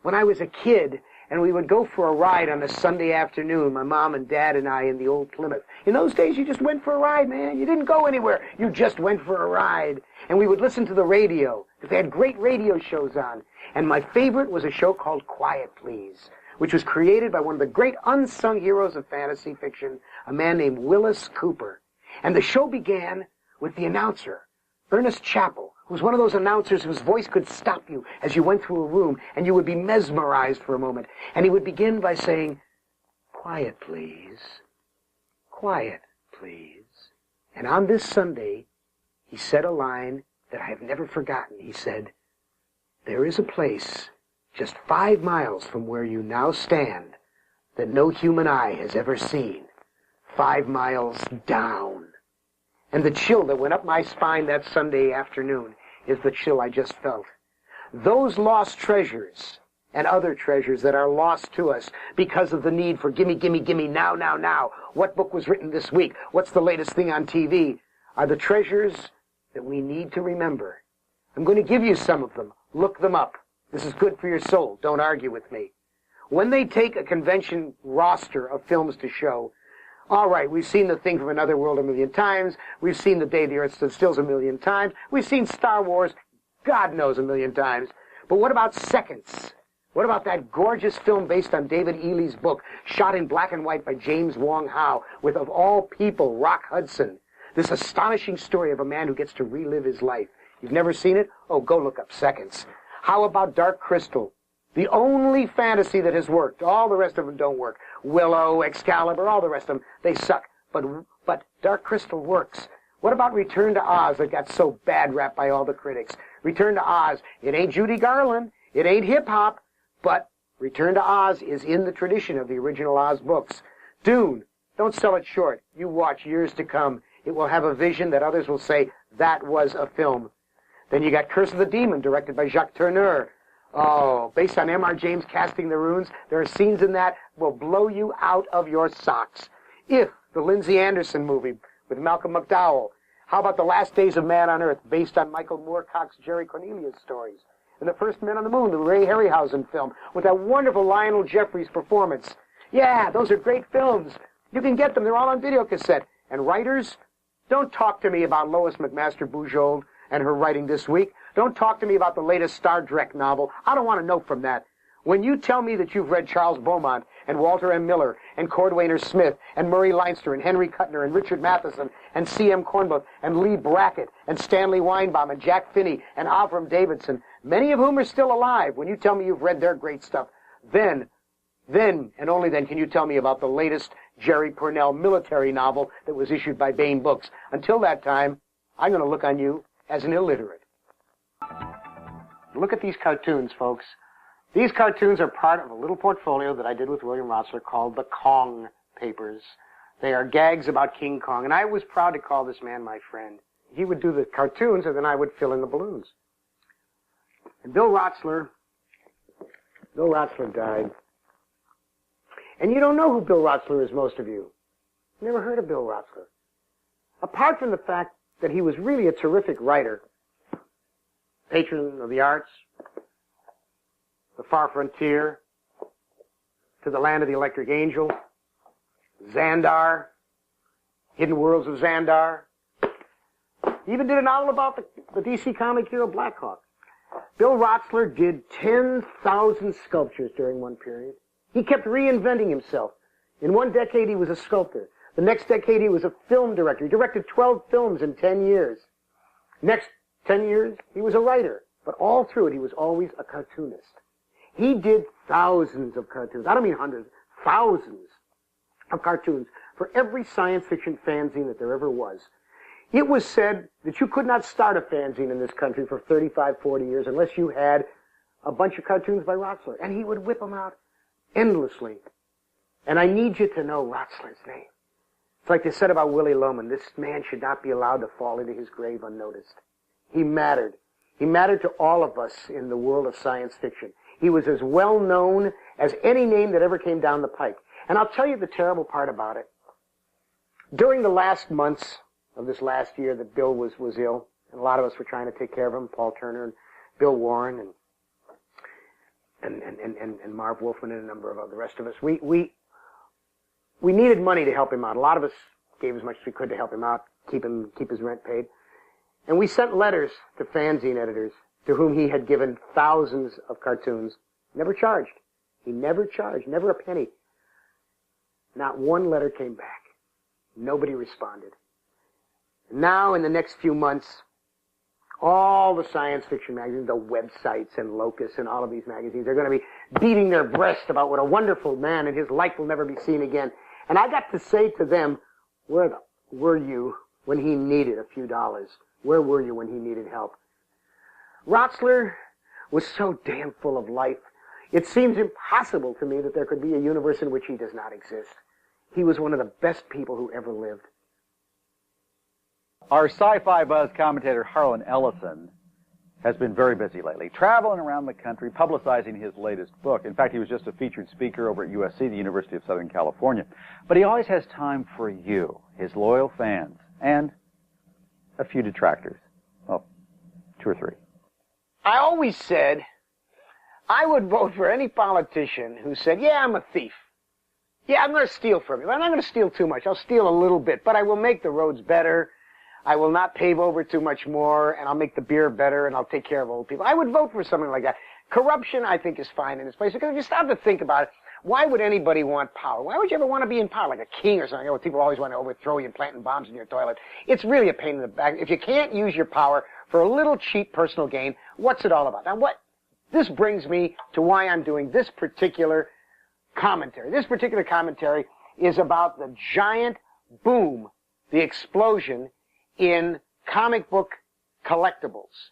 when I was a kid and we would go for a ride on a Sunday afternoon, my mom and dad and I in the old Plymouth. In those days, you just went for a ride, man. You didn't go anywhere. You just went for a ride. And we would listen to the radio, because they had great radio shows on. And my favorite was a show called Quiet Please, which was created by one of the great unsung heroes of fantasy fiction, a man named Willis Cooper. And the show began with the announcer, Ernest Chappell, who was one of those announcers whose voice could stop you as you went through a room, and you would be mesmerized for a moment. And he would begin by saying, "Quiet, please. Quiet, please." And on this Sunday, he said a line that I have never forgotten. He said, "There is a place just 5 miles from where you now stand that no human eye has ever seen. 5 miles down." And the chill that went up my spine that Sunday afternoon is the chill I just felt. Those lost treasures and other treasures that are lost to us because of the need for gimme, gimme, gimme, now, now, now. What book was written this week? What's the latest thing on TV? Are the treasures that we need to remember. I'm going to give you some of them. Look them up. This is good for your soul. Don't argue with me. When they take a convention roster of films to show, all right, we've seen The Thing from Another World a million times. We've seen The Day the Earth Stood Still a million times. We've seen Star Wars, God knows, a million times. But what about Seconds? What about that gorgeous film based on David Ely's book, shot in black and white by James Wong Howe, with, of all people, Rock Hudson? This astonishing story of a man who gets to relive his life. You've never seen it? Oh, go look up Seconds. How about Dark Crystal? The only fantasy that has worked. All the rest of them don't work. Willow, Excalibur, all the rest of them, they suck. But Dark Crystal works. What about Return to Oz that got so bad rap by all the critics? Return to Oz, it ain't Judy Garland, it ain't hip-hop, but Return to Oz is in the tradition of the original Oz books. Dune, don't sell it short. You watch years to come. It will have a vision that others will say, that was a film. Then you got Curse of the Demon, directed by Jacques Tourneur. Oh, based on M.R. James casting the runes, there are scenes in that will blow you out of your socks. If the Lindsay Anderson movie with Malcolm McDowell. How about The Last Days of Man on Earth, based on Michael Moorcock's Jerry Cornelius stories? And The First Men on the Moon, the Ray Harryhausen film, with that wonderful Lionel Jeffries performance. Yeah, those are great films. You can get them. They're all on video cassette. And writers, don't talk to me about Lois McMaster Bujold and her writing this week. Don't talk to me about the latest Star Trek novel. I don't want to know from that. When you tell me that you've read Charles Beaumont and Walter M. Miller and Cordwainer Smith and Murray Leinster and Henry Kuttner and Richard Matheson and C.M. Cornbluth and Lee Brackett and Stanley Weinbaum and Jack Finney and Avram Davidson, many of whom are still alive, when you tell me you've read their great stuff, then and only then can you tell me about the latest Jerry Purnell military novel that was issued by Bain Books. Until that time, I'm going to look on you as an illiterate. Look at these cartoons, folks. These cartoons are part of a little portfolio that I did with William Rotsler called the Kong Papers. They are gags about King Kong, and I was proud to call this man my friend. He would do the cartoons, and then I would fill in the balloons. And Bill Rotsler died. And you don't know who Bill Rotsler is, most of you. Never heard of Bill Rotsler. Apart from the fact that he was really a terrific writer, patron of the arts, The Far Frontier, To the Land of the Electric Angel, Xandar, Hidden Worlds of Xandar. He even did a novel about the DC comic hero Blackhawk. Bill Rotsler did 10,000 sculptures during one period. He kept reinventing himself. In one decade, he was a sculptor. The next decade, he was a film director. He directed 12 films in 10 years. Next 10 years, he was a writer. But all through it, he was always a cartoonist. He did thousands of cartoons. I don't mean hundreds, thousands of cartoons for every science fiction fanzine that there ever was. It was said that you could not start a fanzine in this country for 35, 40 years unless you had a bunch of cartoons by Rotsler. And he would whip them out endlessly. And I need you to know Rotsler's name. It's like they said about Willy Loman. This man should not be allowed to fall into his grave unnoticed. He mattered. He mattered to all of us in the world of science fiction. He was as well known as any name that ever came down the pike. And I'll tell you the terrible part about it. During the last months of this last year that Bill was ill, and a lot of us were trying to take care of him, Paul Turner and Bill Warren and Marv Wolfman and a number of the rest of us, we needed money to help him out. A lot of us gave as much as we could to help him out, keep his rent paid. And we sent letters to fanzine editors to whom he had given thousands of cartoons. Never charged. He never charged, never a penny. Not one letter came back. Nobody responded. Now, in the next few months, all the science fiction magazines, the websites and Locus and all of these magazines are going to be beating their breast about what a wonderful man and his life will never be seen again. And I got to say to them, where were you when he needed a few dollars? Where were you when he needed help? Rotsler was so damn full of life. It seems impossible to me that there could be a universe in which he does not exist. He was one of the best people who ever lived. Our sci-fi buzz commentator, Harlan Ellison, has been very busy lately, traveling around the country, publicizing his latest book. In fact, he was just a featured speaker over at USC, the University of Southern California. But he always has time for you, his loyal fans, and a few detractors. Well, 2 or 3. I always said I would vote for any politician who said, yeah, I'm a thief. Yeah, I'm going to steal from you. I'm not going to steal too much. I'll steal a little bit, but I will make the roads better. I will not pave over too much more, and I'll make the beer better, and I'll take care of old people. I would vote for something like that. Corruption, I think, is fine in this place, because if you stop to think about it, why would anybody want power? Why would you ever want to be in power, like a king or something? You know, people always want to overthrow you and planting bombs in your toilet. It's really a pain in the back. If you can't use your power for a little cheap personal gain, what's it all about? Now, this brings me to why I'm doing this particular commentary. This particular commentary is about the giant boom, the explosion in comic book collectibles.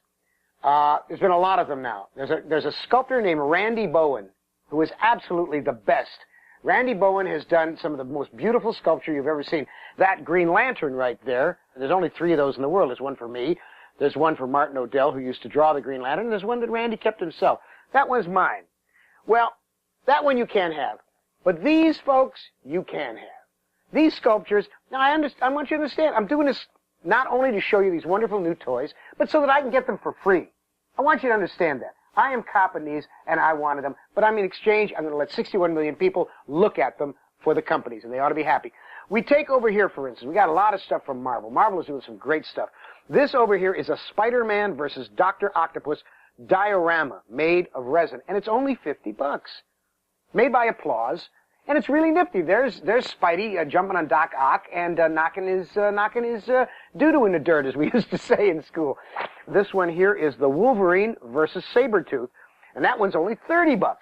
There's been a lot of them now. There's a sculptor named Randy Bowen who is absolutely the best. Randy Bowen has done some of the most beautiful sculpture you've ever seen. That Green Lantern right there, there's only 3 of those in the world. There's one for me. There's one for Martin O'Dell, who used to draw the Green Lantern. And there's one that Randy kept himself. That one's mine. Well, that one you can't have. But these, folks, you can have. These sculptures, now I want you to understand, I'm doing this not only to show you these wonderful new toys, but so that I can get them for free. I want you to understand that. I am copping these, and I wanted them, but in exchange, I'm going to let 61 million people look at them for the companies, and they ought to be happy. We take over here, for instance, we got a lot of stuff from Marvel. Marvel is doing some great stuff. This over here is a Spider-Man versus Dr. Octopus diorama made of resin, and it's only $50. Made by Applause, and it's really nifty. There's Spidey jumping on Doc Ock and knocking his doo-doo in the dirt, as we used to say in school. This one here is the Wolverine versus Sabretooth, and that one's only $30.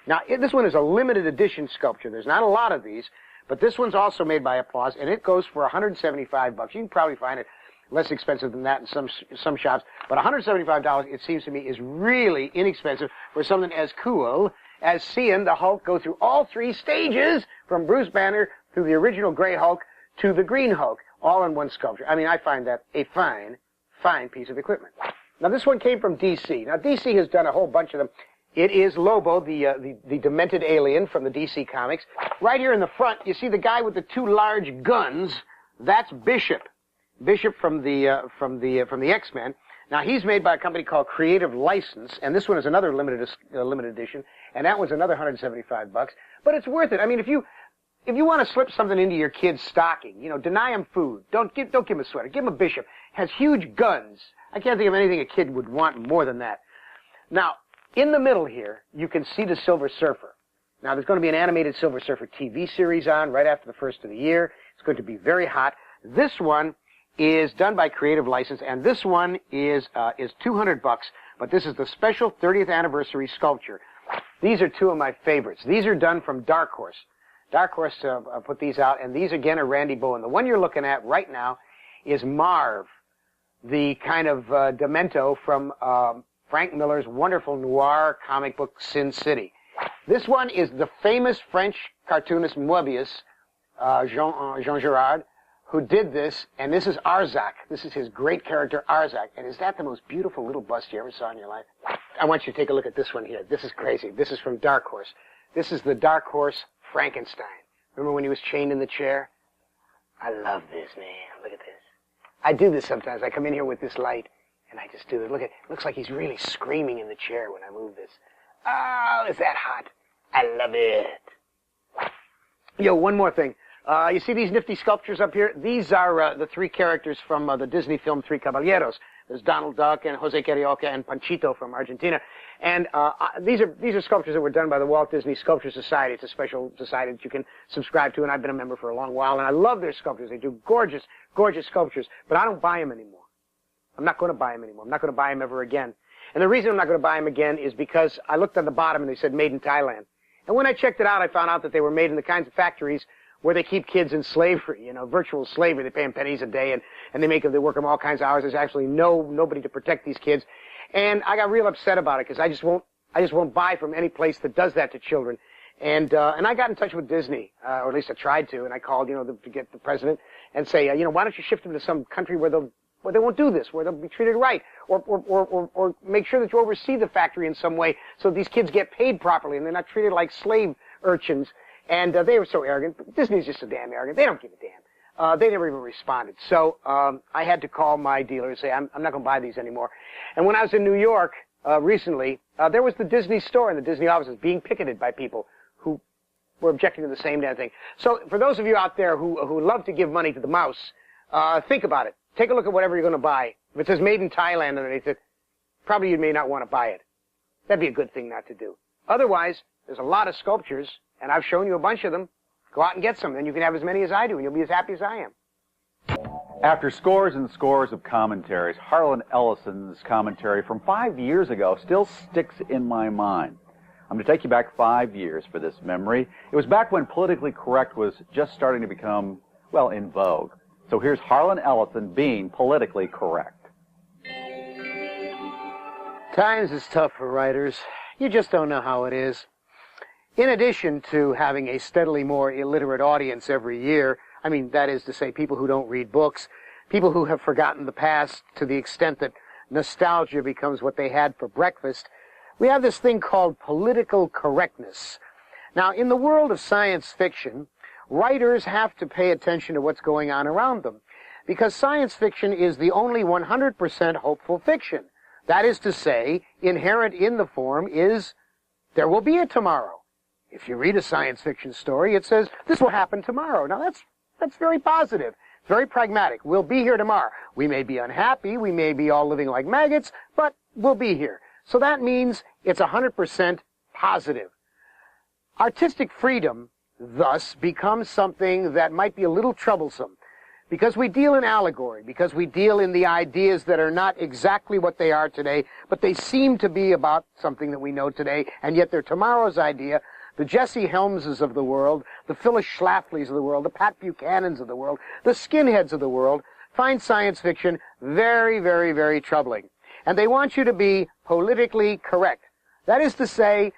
Now, this one is a limited edition sculpture. There's not a lot of these, but this one's also made by Applause, and it goes for $175. You can probably find it less expensive than that in some shops, but $175, it seems to me, is really inexpensive for something as cool as seeing the Hulk go through all 3 stages, from Bruce Banner through the original Gray Hulk to the Green Hulk, all in one sculpture. I mean, I find that a fine, fine piece of equipment. Now, this one came from DC. Now, DC has done a whole bunch of them. It is Lobo, the demented alien from the DC comics. Right here in the front, you see the guy with the 2 large guns. That's Bishop. Bishop from the X-Men. Now, he's made by a company called Creative License, and this one is another limited edition, and that one's another $175. But it's worth it. I mean, if you want to slip something into your kid's stocking, deny him food. Don't give him a sweater. Give him a Bishop. Has huge guns. I can't think of anything a kid would want more than that. Now, in the middle here, you can see the Silver Surfer. Now, there's going to be an animated Silver Surfer TV series on right after the first of the year. It's going to be very hot. This one is done by Creative License, and this one is $200, but this is the special 30th anniversary sculpture. These are 2 of my favorites. These are done from Dark Horse. Dark Horse put these out, and these again are Randy Bowen. The one you're looking at right now is Marv, the kind of Demento from Frank Miller's wonderful noir comic book Sin City. This one is the famous French cartoonist Moebius, Jean Girard, who did this, and this is Arzak. This is his great character, Arzak. And is that the most beautiful little bust you ever saw in your life? I want you to take a look at this one here. This is crazy. This is from Dark Horse. This is the Dark Horse Frankenstein. Remember when he was chained in the chair? I love this, man. Look at this. I do this sometimes. I come in here with this light, and I just do it. Look at it. Looks like he's really screaming in the chair when I move this. Oh, is that hot? I love it. Yo, one more thing. You see these nifty sculptures up here? These are the 3 characters from the Disney film Three Caballeros. There's Donald Duck and Jose Carioca and Panchito from Argentina. And these are sculptures that were done by the Walt Disney Sculpture Society. It's a special society that you can subscribe to, and I've been a member for a long while. And I love their sculptures. They do gorgeous, gorgeous sculptures. But I don't buy them anymore. I'm not going to buy them anymore. I'm not going to buy them ever again. And the reason I'm not going to buy them again is because I looked on the bottom and they said made in Thailand. And when I checked it out, I found out that they were made in the kinds of factories where they keep kids in slavery, virtual slavery. They pay them pennies a day, and they work them all kinds of hours. There's actually nobody to protect these kids. And I got real upset about it because I just won't buy from any place that does that to children. And I got in touch with Disney, or at least I tried to, and I called, to get the president and say, why don't you shift them to some country where they won't do this, where they'll be treated right, or make sure that you oversee the factory in some way so these kids get paid properly and they're not treated like slave urchins. And they were so arrogant. Disney's just so damn arrogant. They don't give a damn. They never even responded. So I had to call my dealer and say, I'm not going to buy these anymore. And when I was in New York recently, there was the Disney store and the Disney offices being picketed by people who were objecting to the same damn thing. So for those of you out there who love to give money to the mouse, think about it. Take a look at whatever you're going to buy. If it says made in Thailand underneath it, probably you may not want to buy it. That'd be a good thing not to do. Otherwise, there's a lot of sculptures, and I've shown you a bunch of them. Go out and get some, and you can have as many as I do, and you'll be as happy as I am. After scores and scores of commentaries, Harlan Ellison's commentary from 5 years ago still sticks in my mind. I'm going to take you back 5 years for this memory. It was back when politically correct was just starting to become, well, in vogue. So here's Harlan Ellison being politically correct. Times is tough for writers. You just don't know how it is. In addition to having a steadily more illiterate audience every year, I mean, that is to say, people who don't read books, people who have forgotten the past to the extent that nostalgia becomes what they had for breakfast, we have this thing called political correctness. Now, in the world of science fiction, writers have to pay attention to what's going on around them, because science fiction is the only 100% hopeful fiction. That is to say, inherent in the form is, there will be a tomorrow. If you read a science fiction story, it says, this will happen tomorrow. Now, that's very positive. It's very pragmatic. We'll be here tomorrow. We may be unhappy. We may be all living like maggots, but we'll be here. So that means it's 100% positive. Artistic freedom, thus, becomes something that might be a little troublesome, because we deal in allegory, because we deal in the ideas that are not exactly what they are today, but they seem to be about something that we know today, and yet they're tomorrow's idea. The Jesse Helmses of the world, the Phyllis Schlaflys of the world, the Pat Buchanans of the world, the skinheads of the world find science fiction very, very, very troubling. And they want you to be politically correct. That is to say,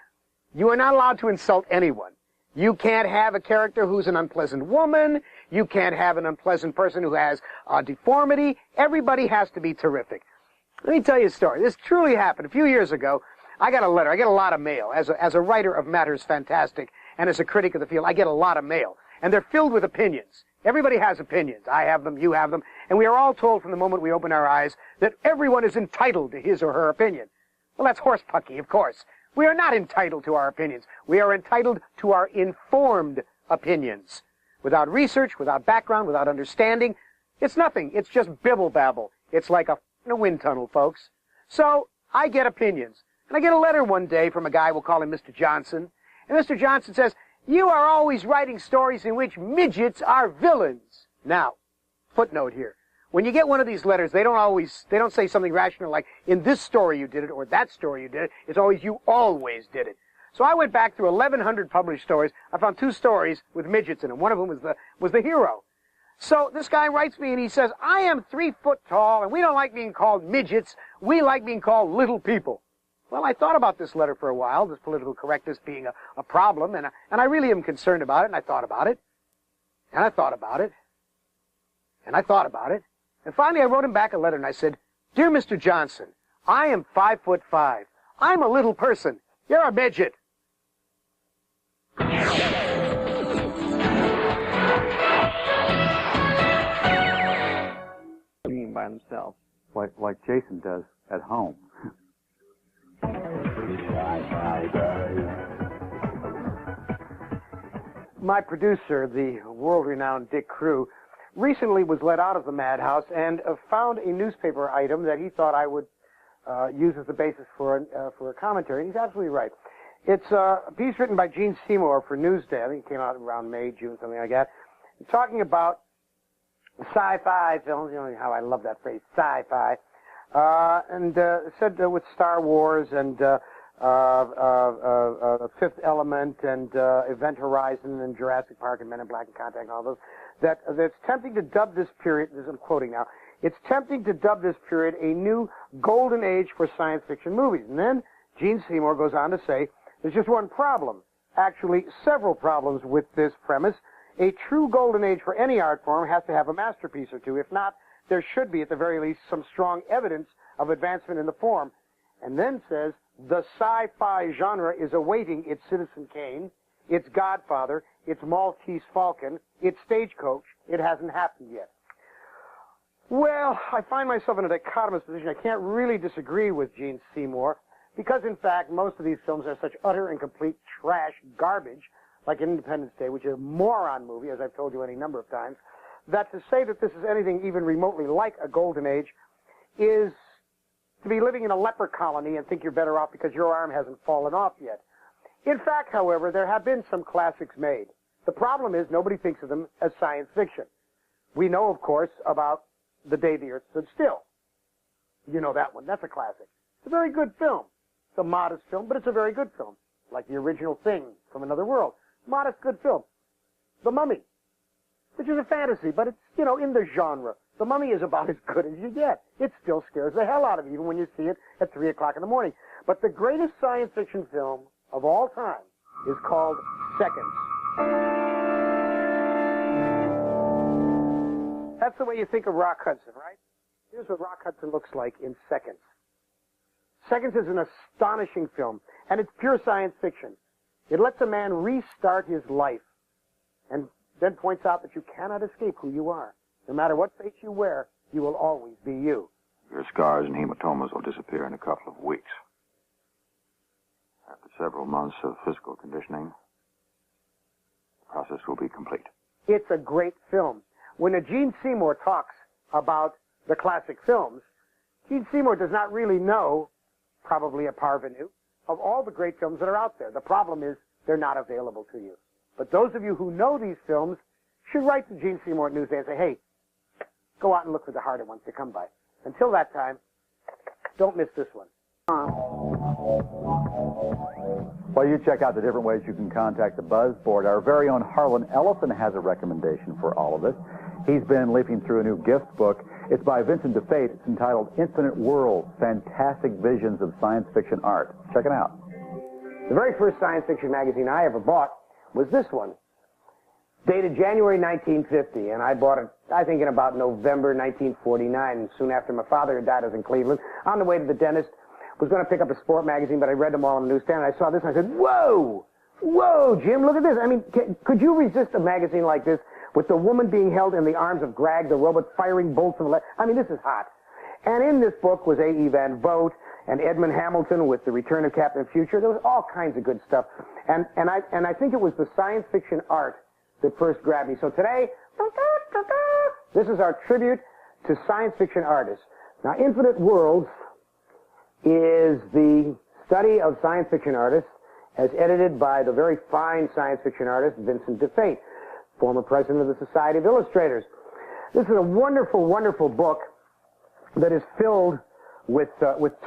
you are not allowed to insult anyone. You can't have a character who's an unpleasant woman. You can't have an unpleasant person who has a deformity. Everybody has to be terrific. Let me tell you a story. This truly happened. A few years ago, I got a letter. I get a lot of mail. As a writer of Matters Fantastic and as a critic of the field, I get a lot of mail. And they're filled with opinions. Everybody has opinions. I have them, you have them. And we are all told from the moment we open our eyes that everyone is entitled to his or her opinion. Well, that's horsepucky, of course. We are not entitled to our opinions. We are entitled to our informed opinions. Without research, without background, without understanding, it's nothing. It's just bibble-babble. It's like a wind tunnel, folks. So I get opinions. And I get a letter one day from a guy, we'll call him Mr. Johnson. And Mr. Johnson says, you are always writing stories in which midgets are villains. Now, footnote here. When you get one of these letters, they don't say something rational like, in this story you did it, or that story you did it. It's always, you always did it. So I went back through 1,100 published stories. I found 2 stories with midgets in them. One of them was the hero. So this guy writes me and he says, I am 3 foot tall, and we don't like being called midgets. We like being called little people. Well, I thought about this letter for a while, this political correctness being a problem, and I really am concerned about it, and I thought about it, and I thought about it, and I thought about it, and finally I wrote him back a letter, and I said, Dear Mr. Johnson, I am 5'5". I'm a little person. You're a midget. Being by themselves. Like Jason does at home. My producer, the world-renowned Dick Crew, recently was let out of the madhouse and found a newspaper item that he thought I would use as the basis for a commentary. And he's absolutely right. It's a piece written by Gene Seymour for Newsday. I think it came out around May, June, something like that. Talking about sci-fi films. You know how I love that phrase, sci-fi. And said with Star Wars and Fifth Element and Event Horizon and Jurassic Park and Men in Black and Contact and all those, that it's tempting to dub this period, this I'm quoting now, it's tempting to dub this period a new golden age for science fiction movies. And then Gene Seymour goes on to say, there's just one problem, actually several problems with this premise. A true golden age for any art form has to have a masterpiece or two. If not, there should be, at the very least, some strong evidence of advancement in the form. And then says, the sci-fi genre is awaiting its Citizen Kane, its Godfather, its Maltese Falcon, its Stagecoach. It hasn't happened yet. Well, I find myself in a dichotomous position. I can't really disagree with Gene Seymour, because, in fact, most of these films are such utter and complete trash garbage, like Independence Day, which is a moron movie, as I've told you any number of times, that to say that this is anything even remotely like a golden age is to be living in a leper colony and think you're better off because your arm hasn't fallen off yet. In fact, however, there have been some classics made. The problem is nobody thinks of them as science fiction. We know, of course, about The Day the Earth Stood Still. You know that one. That's a classic. It's a very good film. It's a modest film, but it's a very good film. Like the original Thing from Another World. Modest, good film. The Mummy, which is a fantasy, but it's, you know, in the genre. The Mummy is about as good as you get. It still scares the hell out of you, even when you see it at 3 o'clock in the morning. But the greatest science fiction film of all time is called Seconds. That's the way you think of Rock Hudson, right? Here's what Rock Hudson looks like in Seconds. Seconds is an astonishing film, and it's pure science fiction. It lets a man restart his life, and then points out that you cannot escape who you are. No matter what face you wear, you will always be you. Your scars and hematomas will disappear in a couple of weeks. After several months of physical conditioning, the process will be complete. It's a great film. When Gene Seymour talks about the classic films, Gene Seymour does not really know, probably a parvenu, of all the great films that are out there. The problem is they're not available to you. But those of you who know these films should write to Gene Seymour at Newsday and say, hey, go out and look for the harder ones to come by. Until that time, don't miss this one. While you check out the different ways you can contact the Buzz Board, our very own Harlan Ellison has a recommendation for all of us. He's been leafing through a new gift book. It's by Vincent DeFate. It's entitled Infinite Worlds, Fantastic Visions of Science Fiction Art. Check it out. The very first science fiction magazine I ever bought was this one, dated January 1950, and I bought it, I think, in about November 1949, and soon after my father had died. I was in Cleveland, on the way to the dentist, was going to pick up a sport magazine, but I read them all on the newsstand, and I saw this, and I said, whoa, whoa, Jim, look at this. I mean, could you resist a magazine like this with the woman being held in the arms of Greg, the robot, firing bolts of lead? I mean, this is hot. And in this book was A.E. Van Vogt and Edmund Hamilton with The Return of Captain Future. There was all kinds of good stuff. And I think it was the science fiction art that first grabbed me. So today, this is our tribute to science fiction artists. Now, Infinite Worlds is the study of science fiction artists as edited by the very fine science fiction artist Vincent DeFate, former president of the Society of Illustrators. This is a wonderful, wonderful book that is filled with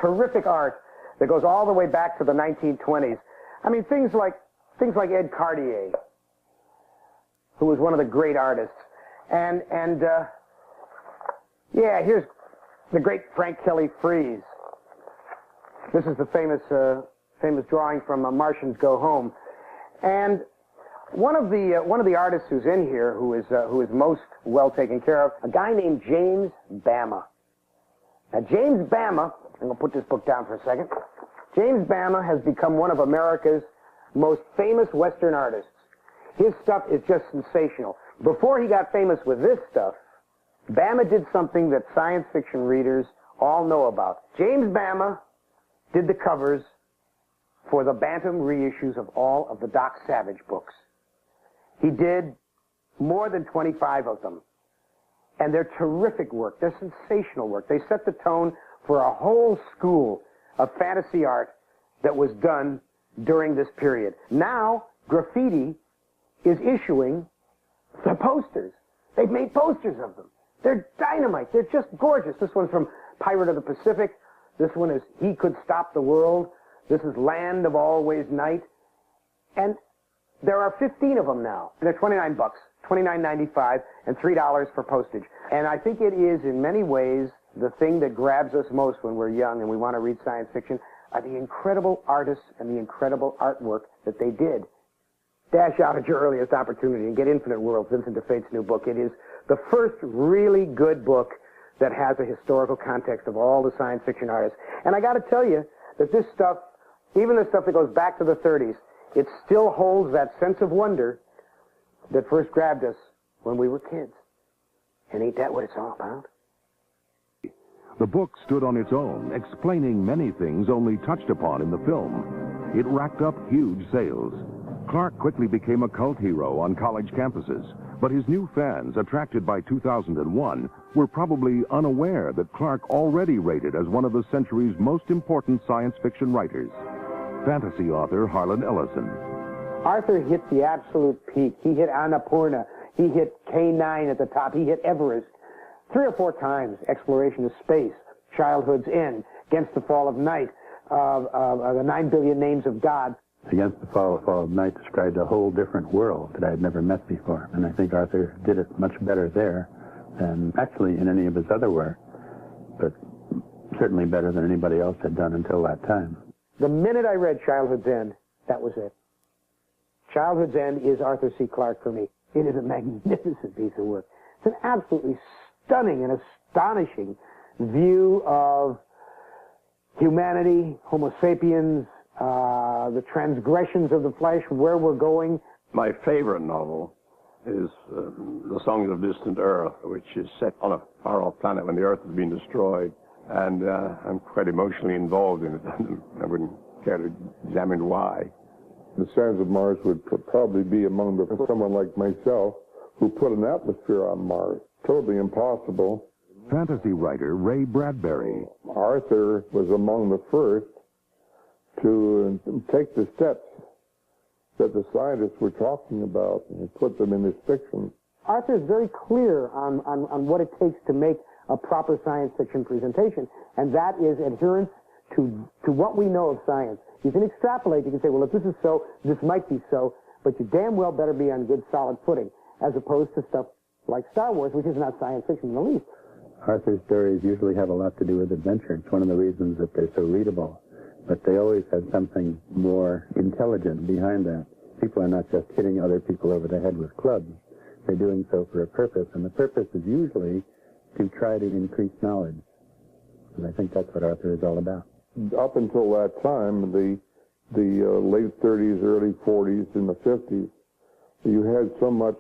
terrific art that goes all the way back to the 1920s. I mean, things like Ed Cartier, who was one of the great artists. And yeah, here's the great Frank Kelly Freeze. This is the famous drawing from Martians Go Home. And one of the artists who's in here who is most well taken care of, a guy named James Bama. Now, James Bama, I'm going to put this book down for a second. James Bama has become one of America's most famous Western artists. His stuff is just sensational. Before he got famous with this stuff, Bama did something that science fiction readers all know about. James Bama did the covers for the Bantam reissues of all of the Doc Savage books. He did more than 25 of them. And they're terrific work. They're sensational work. They set the tone for a whole school of fantasy art that was done during this period. Now, graffiti is issuing the posters. They've made posters of them. They're dynamite. They're just gorgeous. This one's from Pirate of the Pacific. This one is He Could Stop the World. This is Land of Always Night. And there are 15 of them now. They're $29, $29.95, and $3 for postage. And I think it is, in many ways, the thing that grabs us most when we're young and we want to read science fiction are the incredible artists and the incredible artwork that they did. Dash out at your earliest opportunity and get Infinite Worlds, Vincent DeFate's new book. It is the first really good book that has a historical context of all the science fiction artists. And I got to tell you that this stuff, even the stuff that goes back to the 30s, it still holds that sense of wonder that first grabbed us when we were kids. And ain't that what it's all about? The book stood on its own, explaining many things only touched upon in the film. It racked up huge sales. Clark quickly became a cult hero on college campuses, but his new fans, attracted by 2001, were probably unaware that Clark already rated as one of the century's most important science fiction writers. Fantasy author Harlan Ellison. Arthur hit the absolute peak. He hit Annapurna. He hit K9 at the top. He hit Everest. 3 or 4 times, Exploration of Space, Childhood's End, Against the Fall of Night, the 9 Billion Names of God. Against the Fall of Night described a whole different world that I had never met before, and I think Arthur did it much better there than actually in any of his other work, but certainly better than anybody else had done until that time. The minute I read Childhood's End, that was it. Childhood's End is Arthur C. Clarke for me. It is a magnificent piece of work. It's an absolutely stunning and astonishing view of humanity, Homo sapiens, the transgressions of the flesh, where we're going. My favorite novel is The Songs of Distant Earth, which is set on a far-off planet when the Earth has been destroyed. And I'm quite emotionally involved in it. I wouldn't care to examine why. The Sands of Mars would probably be among the someone like myself who put an atmosphere on Mars. Totally impossible. Fantasy writer Ray Bradbury. Arthur was among the first to take the steps that the scientists were talking about and put them in his fiction. Arthur is very clear on what it takes to make a proper science fiction presentation, and that is adherence to what we know of science. You can extrapolate, you can say, well, if this is so, this might be so, but you damn well better be on good, solid footing, as opposed to stuff like Star Wars, which is not science fiction in the least. Arthur's stories usually have a lot to do with adventure. It's one of the reasons that they're so readable, but they always have something more intelligent behind that. People are not just hitting other people over the head with clubs. They're doing so for a purpose, and the purpose is usually to try to increase knowledge. And I think that's what Arthur is all about. Up until that time, the late 30s, early 40s, and the 50s, you had so much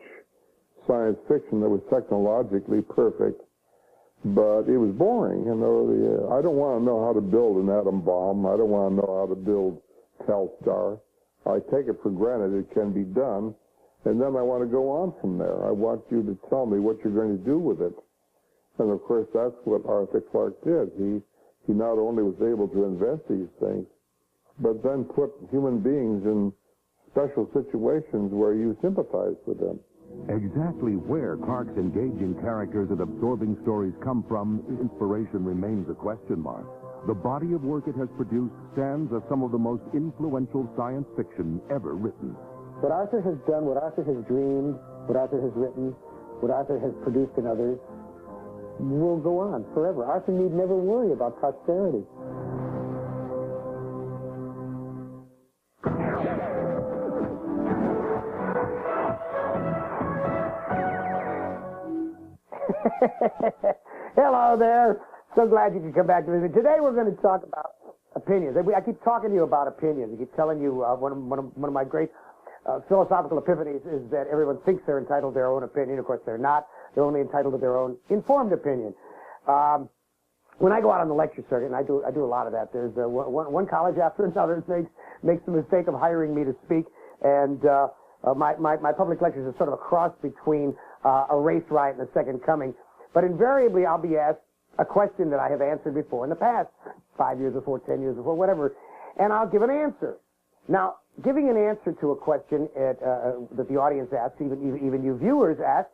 science fiction that was technologically perfect, but it was boring. You know, I don't want to know how to build an atom bomb. I don't want to know how to build Telstar. I take it for granted it can be done, and then I want to go on from there. I want you to tell me what you're going to do with it. And of course, that's what Arthur Clarke did. He not only was able to invent these things, but then put human beings in special situations where you sympathize with them. Exactly where Clarke's engaging characters and absorbing stories come from, inspiration remains a question mark. The body of work it has produced stands as some of the most influential science fiction ever written. What Arthur has done, what Arthur has dreamed, what Arthur has written, what Arthur has produced in others, will go on forever. Arthur need never worry about posterity. Hello there. So glad you could come back to visit. Today we're going to talk about opinions. I keep talking to you about opinions. I keep telling you one of my great philosophical epiphanies is that everyone thinks they're entitled to their own opinion. Of course, they're not. They're only entitled to their own informed opinion. When I go out on the lecture circuit, and I do a lot of that, there's one college after another makes the mistake of hiring me to speak, and my public lectures are sort of a cross between a race riot and a second coming. But invariably, I'll be asked a question that I have answered before in the past, 5 years before, 10 years before, whatever, and I'll give an answer. Now, giving an answer to a question that the audience asks, even you viewers ask,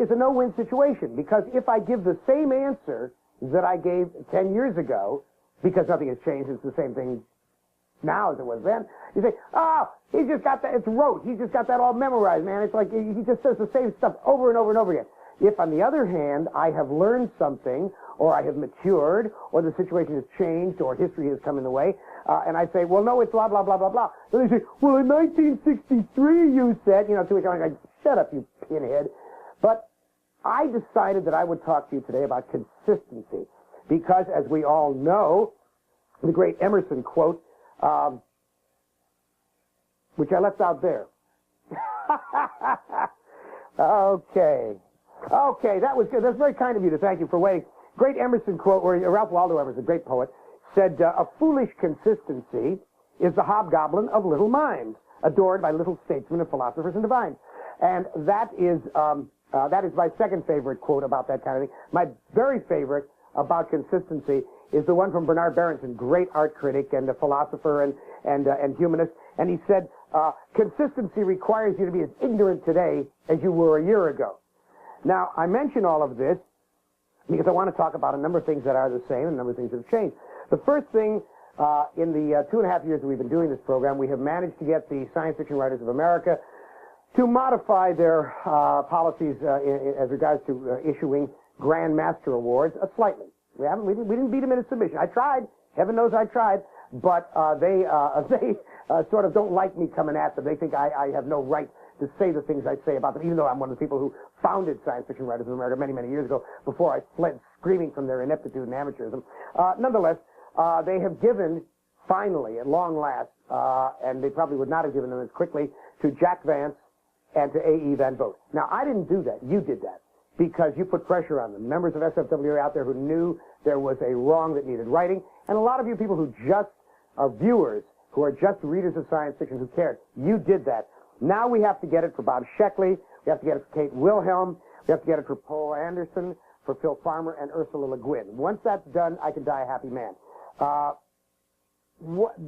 is a no-win situation, because if I give the same answer that I gave 10 years ago, because nothing has changed, it's the same thing now as it was then, you say, oh, he's just got that, it's rote, he's just got that all memorized, man. It's like he just says the same stuff over and over and over again. If, on the other hand, I have learned something, or I have matured, or the situation has changed, or history has come in the way, and I say, well, no, it's blah, blah, blah, blah, blah. Then they say, well, in 1963 you said, to which I'm like, shut up, you pinhead. But I decided that I would talk to you today about consistency, because, as we all know, the great Emerson quote, which I left out there. Okay, that was good. That's very kind of you to thank you for waiting. Great Emerson quote, where Ralph Waldo Emerson, great poet, said, a foolish consistency is the hobgoblin of little minds, adored by little statesmen and philosophers and divines. And that is my second favorite quote about that kind of thing. My very favorite about consistency is the one from Bernard Berenson, great art critic and a philosopher and humanist. And he said, consistency requires you to be as ignorant today as you were a year ago. Now, I mention all of this because I want to talk about a number of things that are the same and a number of things that have changed. The first thing, in the 2.5 years that we've been doing this program, we have managed to get the Science Fiction Writers of America to modify their policies as regards to issuing Grand Master Awards slightly. We didn't beat them in a submission. I tried. Heaven knows I tried. But they sort of don't like me coming at them. They think I have no right to say the things I say about them, even though I'm one of the people who founded Science Fiction Writers of America many, many years ago, before I fled screaming from their ineptitude and amateurism. Nonetheless, they have given, finally, at long last, and they probably would not have given them as quickly, to Jack Vance and to A.E. Van Vogt. Now, I didn't do that. You did that, because you put pressure on them. Members of SFW are out there who knew there was a wrong that needed righting, and a lot of you people who just are viewers, who are just readers of science fiction who cared, you did that. Now we have to get it for Bob Sheckley, we have to get it for Kate Wilhelm, we have to get it for Paul Anderson, for Phil Farmer, and Ursula Le Guin. Once that's done, I can die a happy man.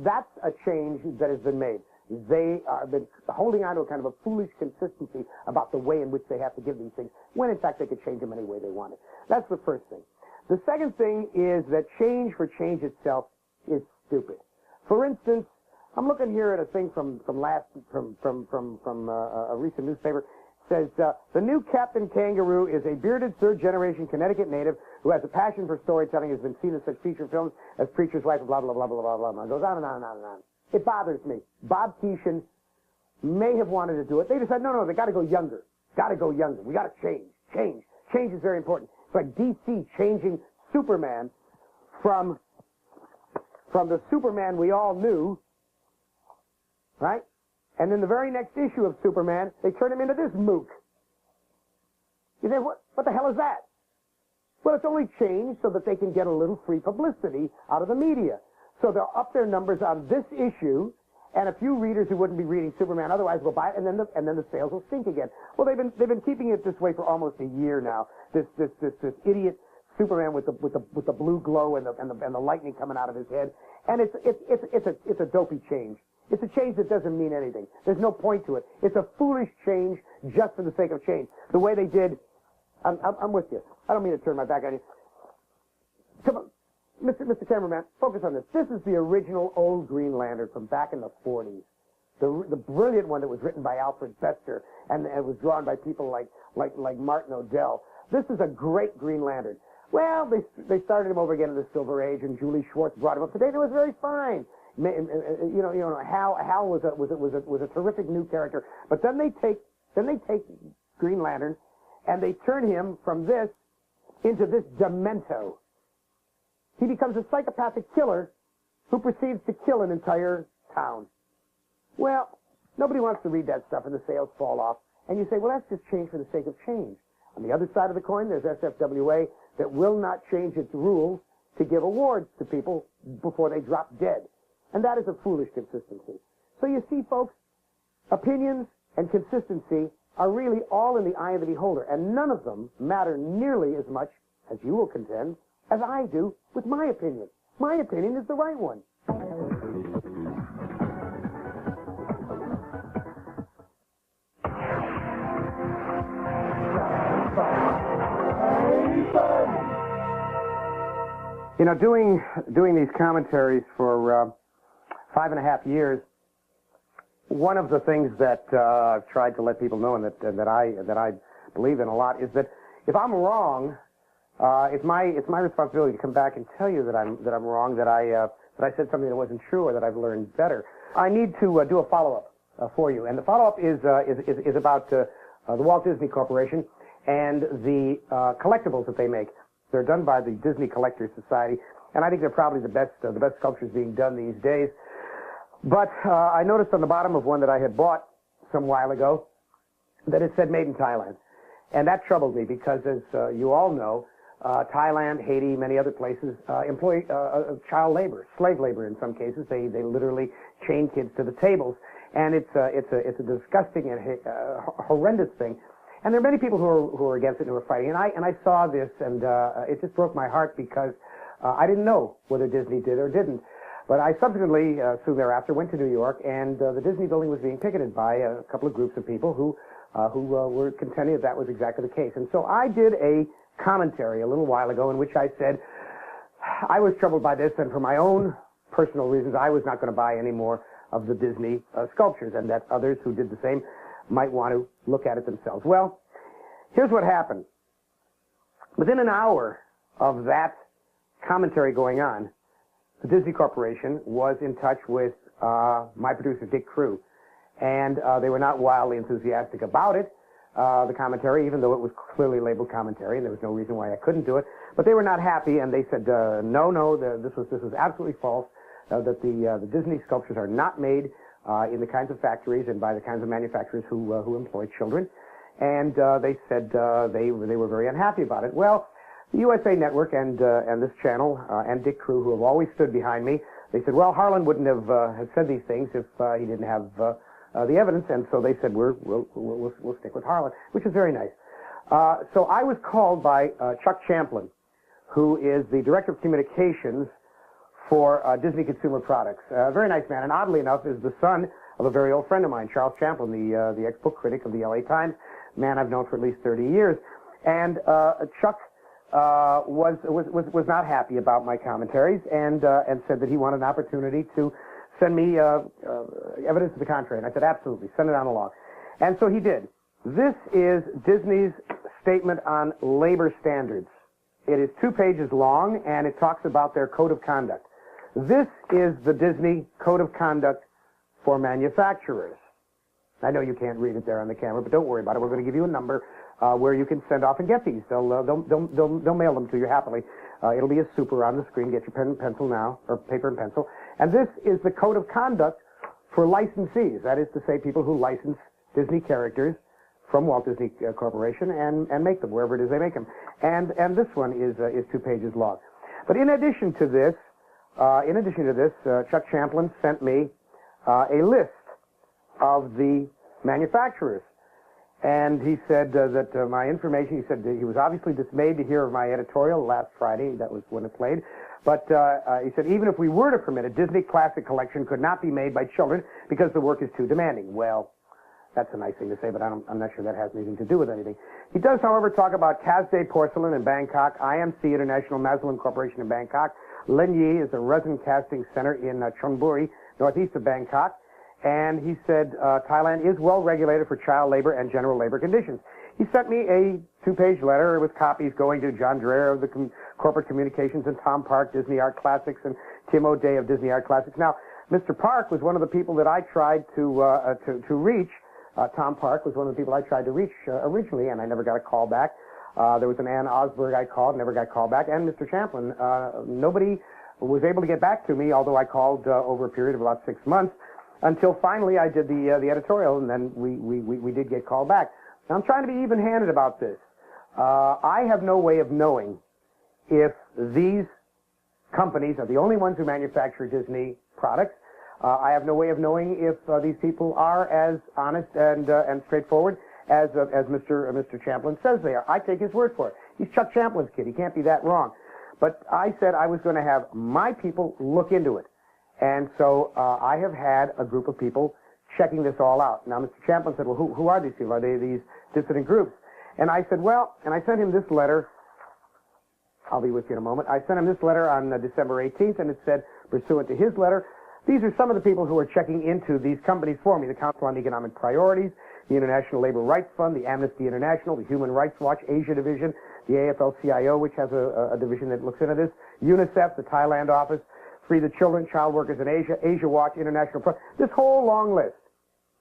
That's a change that has been made. They have been holding on to a kind of a foolish consistency about the way in which they have to give these things, when in fact they could change them any way they wanted. That's the first thing. The second thing is that change for change itself is stupid. For instance, I'm looking here at a thing from a recent newspaper. It says, the new Captain Kangaroo is a bearded third-generation Connecticut native who has a passion for storytelling, has been seen in such feature films as Preacher's Wife, blah, blah, blah, blah, blah, blah, blah. It goes on and on and on and on. It bothers me. Bob Keeshan may have wanted to do it. They decided, no, they got to go younger. Got to go younger. We got to change. Change. Change is very important. It's like DC changing Superman from the Superman we all knew, right? And then the very next issue of Superman, they turn him into this mook. You say, what the hell is that? Well, it's only changed so that they can get a little free publicity out of the media. So they'll up their numbers on this issue, and a few readers who wouldn't be reading Superman otherwise will buy it, and then the sales will sink again. Well, they've been keeping it this way for almost a year now. This idiot Superman with the blue glow and the lightning coming out of his head, and it's a dopey change. It's a change that doesn't mean anything. There's no point to it. It's a foolish change just for the sake of change. The way they did. I'm with you. I don't mean to turn my back on you. Come on. Mr. Cameraman, focus on this. This is the original old Green Lantern from back in the 40s. The brilliant one that was written by Alfred Bester and it was drawn by people like Martin O'Dell. This is a great Green Lantern. Well, they started him over again in the Silver Age, and Julie Schwartz brought him up today. It was very fine. You know, Hal was a terrific new character. But then they take Green Lantern and they turn him from this into this Demento. He becomes a psychopathic killer who proceeds to kill an entire town. Well, nobody wants to read that stuff, and the sales fall off. And you say, well, that's just change for the sake of change. On the other side of the coin, there's SFWA that will not change its rules to give awards to people before they drop dead. And that is a foolish consistency. So you see, folks, opinions and consistency are really all in the eye of the beholder, and none of them matter nearly as much, as you will contend, as I do with my opinion. My opinion is the right one. You know, doing these commentaries for 5.5 years, one of the things that I've tried to let people know and that I believe in a lot is that if I'm wrong, it's my responsibility to come back and tell you that I'm wrong, that I said something that wasn't true, or that I've learned better. I need to do a follow-up for you, and the follow-up is about the Walt Disney Corporation and the collectibles that they make. They're done by the Disney Collectors Society, and I think they're probably the best sculptures being done these days. But I noticed on the bottom of one that I had bought some while ago that it said "Made in Thailand," and that troubled me because, as you all know, Thailand, Haiti, many other places employ child labor, slave labor in some cases. They literally chain kids to the tables, and it's a disgusting and horrendous thing. And there are many people who are against it and who are fighting. And I saw this, and it just broke my heart because I didn't know whether Disney did or didn't. But I subsequently, soon thereafter, went to New York, and the Disney building was being picketed by a couple of groups of people who were contending that was exactly the case. And so I did a commentary a little while ago in which I said I was troubled by this, and for my own personal reasons, I was not going to buy any more of the Disney sculptures, and that others who did the same might want to look at it themselves. Well, here's what happened. Within an hour of that commentary going on, the Disney Corporation was in touch with my producer, Dick Crew, and they were not wildly enthusiastic about it, the commentary, even though it was clearly labeled commentary, and there was no reason why I couldn't do it. But they were not happy, and they said, no, this was absolutely false, that the Disney sculptures are not made in the kinds of factories and by the kinds of manufacturers who employ children. And they said they were very unhappy about it. Well, the USA Network and this channel and Dick Crew, who have always stood behind me, they said, well, Harlan wouldn't have said these things if he didn't have the evidence, and so they said we'll stick with Harlan, which is very nice. So I was called by Chuck Champlin, who is the director of communications for Disney Consumer Products. A very nice man, and oddly enough is the son of a very old friend of mine, Charles Champlin, the ex-book critic of the LA Times, man I've known for at least 30 years. And Chuck was not happy about my commentaries and said that he wanted an opportunity to send me evidence to the contrary. And I said, absolutely, send it on along. And so he did. This is Disney's statement on labor standards. It is 2 pages long, and it talks about their code of conduct. This is the Disney Code of Conduct for manufacturers. I know you can't read it there on the camera, but don't worry about it. We're going to give you a number where you can send off and get these. They'll mail them to you happily. It'll be a super on the screen. Get your pen and pencil now, or paper and pencil. And this is the Code of Conduct for licensees. That is to say, people who license Disney characters from Walt Disney Corporation and make them wherever it is they make them. And this one is 2 pages long. But in addition to this, Chuck Champlin sent me a list of the manufacturers. And he said that my information, he said that he was obviously dismayed to hear of my editorial last Friday. That was when it played. But he said, even if we were to permit it, Disney Classic Collection could not be made by children because the work is too demanding. Well, that's a nice thing to say, but I'm not sure that has anything to do with anything. He does, however, talk about Casday Porcelain in Bangkok, IMC International Maslin Corporation in Bangkok. Len Yi is a resin casting center in Chonburi, northeast of Bangkok. And he said Thailand is well regulated for child labor and general labor conditions. He sent me a 2-page letter with copies going to John Dreher of the Corporate Communications and Tom Park, Disney Art Classics, and Tim O'Day of Disney Art Classics. Now, Mr. Park was one of the people that I tried to reach. Tom Park was one of the people I tried to reach originally, and I never got a call back. There was an Ann Osberg I called, never got called back, and Mr. Champlin. Nobody was able to get back to me, although I called over a period of about 6 months, until finally I did the editorial, and then we did get called back. Now, I'm trying to be even-handed about this. I have no way of knowing if these companies are the only ones who manufacture Disney products. I have no way of knowing if these people are as honest and straightforward as Mr. Champlin says they are. I take his word for it. He's Chuck Champlin's kid. He can't be that wrong. But I said I was going to have my people look into it. And so I have had a group of people checking this all out. Now, Mr. Champlin said, well, who are these people? Are they these dissident groups? And I said, well, and I sent him this letter. I'll be with you in a moment. I sent him this letter on December 18th, and it said, pursuant to his letter, these are some of the people who are checking into these companies for me: the Council on Economic Priorities, the International Labor Rights Fund, the Amnesty International, the Human Rights Watch Asia Division, the AFL-CIO, which has a division that looks into this, UNICEF, the Thailand office, Free the Children, Child Workers in Asia, Asia Watch, International this whole long list.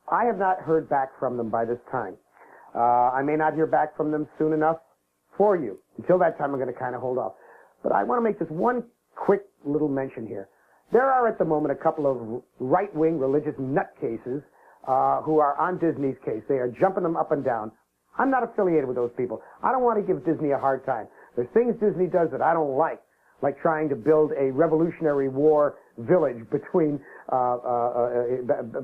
I have not heard back from them by this time. I may not hear back from them soon enough for you. Until that time, I'm going to kind of hold off. But I want to make this one quick little mention here. There are at the moment a couple of right-wing religious nutcases who are on Disney's case. They are jumping them up and down. I'm not affiliated with those people. I don't want to give Disney a hard time. There's things Disney does that I don't like trying to build a Revolutionary War village between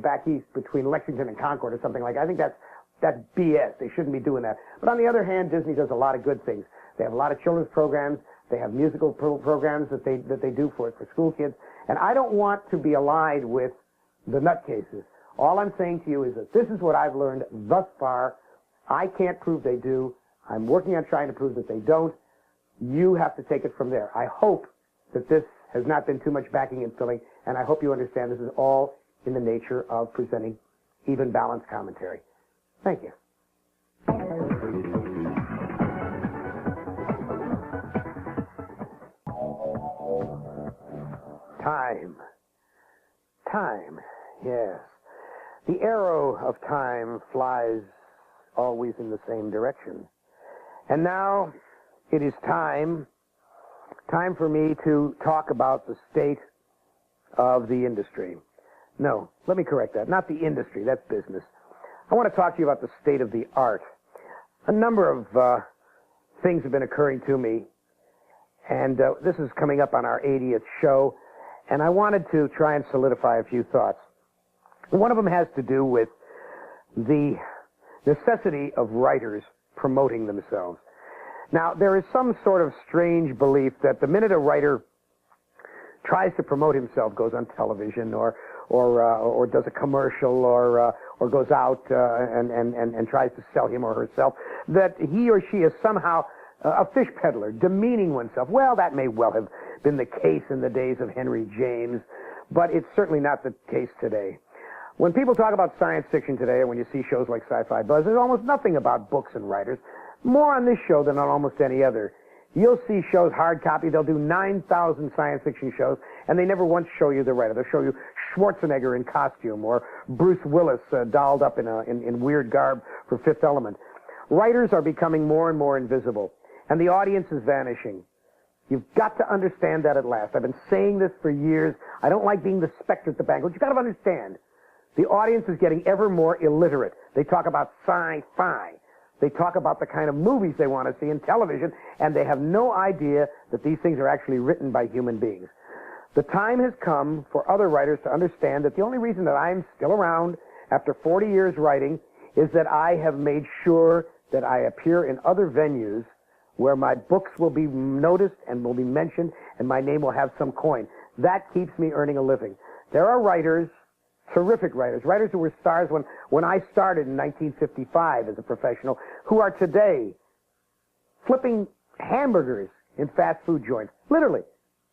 back east between Lexington and Concord or something like that. I think that's BS. They shouldn't be doing that. But on the other hand, Disney does a lot of good things. They have a lot of children's programs. They have musical programs that they do for school kids. And I don't want to be allied with the nutcases. All I'm saying to you is that this is what I've learned thus far. I can't prove they do. I'm working on trying to prove that they don't. You have to take it from there. I hope that this has not been too much backing and filling, and I hope you understand this is all in the nature of presenting even balanced commentary. Thank you. Time. Time, yes. The arrow of time flies always in the same direction. And now it is time for me to talk about the state of the industry. No, let me correct that. Not the industry, that's business. I want to talk to you about the state of the art. A number of things have been occurring to me, and this is coming up on our 80th show, and I wanted to try and solidify a few thoughts. One of them has to do with the necessity of writers promoting themselves. Now, there is some sort of strange belief that the minute a writer tries to promote himself, goes on television or does a commercial or goes out and tries to sell him or herself, that he or she is somehow a fish peddler, demeaning oneself. Well, that may well have been the case in the days of Henry James, but it's certainly not the case today. When people talk about science fiction today, or when you see shows like Sci-Fi Buzz, there's almost nothing about books and writers. More on this show than on almost any other. You'll see shows hard copy. They'll do 9,000 science fiction shows, and they never once show you the writer. They'll show you Schwarzenegger in costume or Bruce Willis dolled up in weird garb for Fifth Element. Writers are becoming more and more invisible, and the audience is vanishing. You've got to understand that at last. I've been saying this for years. I don't like being the specter at the banquet. You've got to understand. The audience is getting ever more illiterate. They talk about sci-fi. They talk about the kind of movies they want to see in television, and they have no idea that these things are actually written by human beings. The time has come for other writers to understand that the only reason that I'm still around after 40 years writing is that I have made sure that I appear in other venues where my books will be noticed and will be mentioned, and my name will have some coin. That keeps me earning a living. There are writers, terrific writers who were stars when I started in 1955 as a professional, who are today flipping hamburgers in fast food joints. Literally.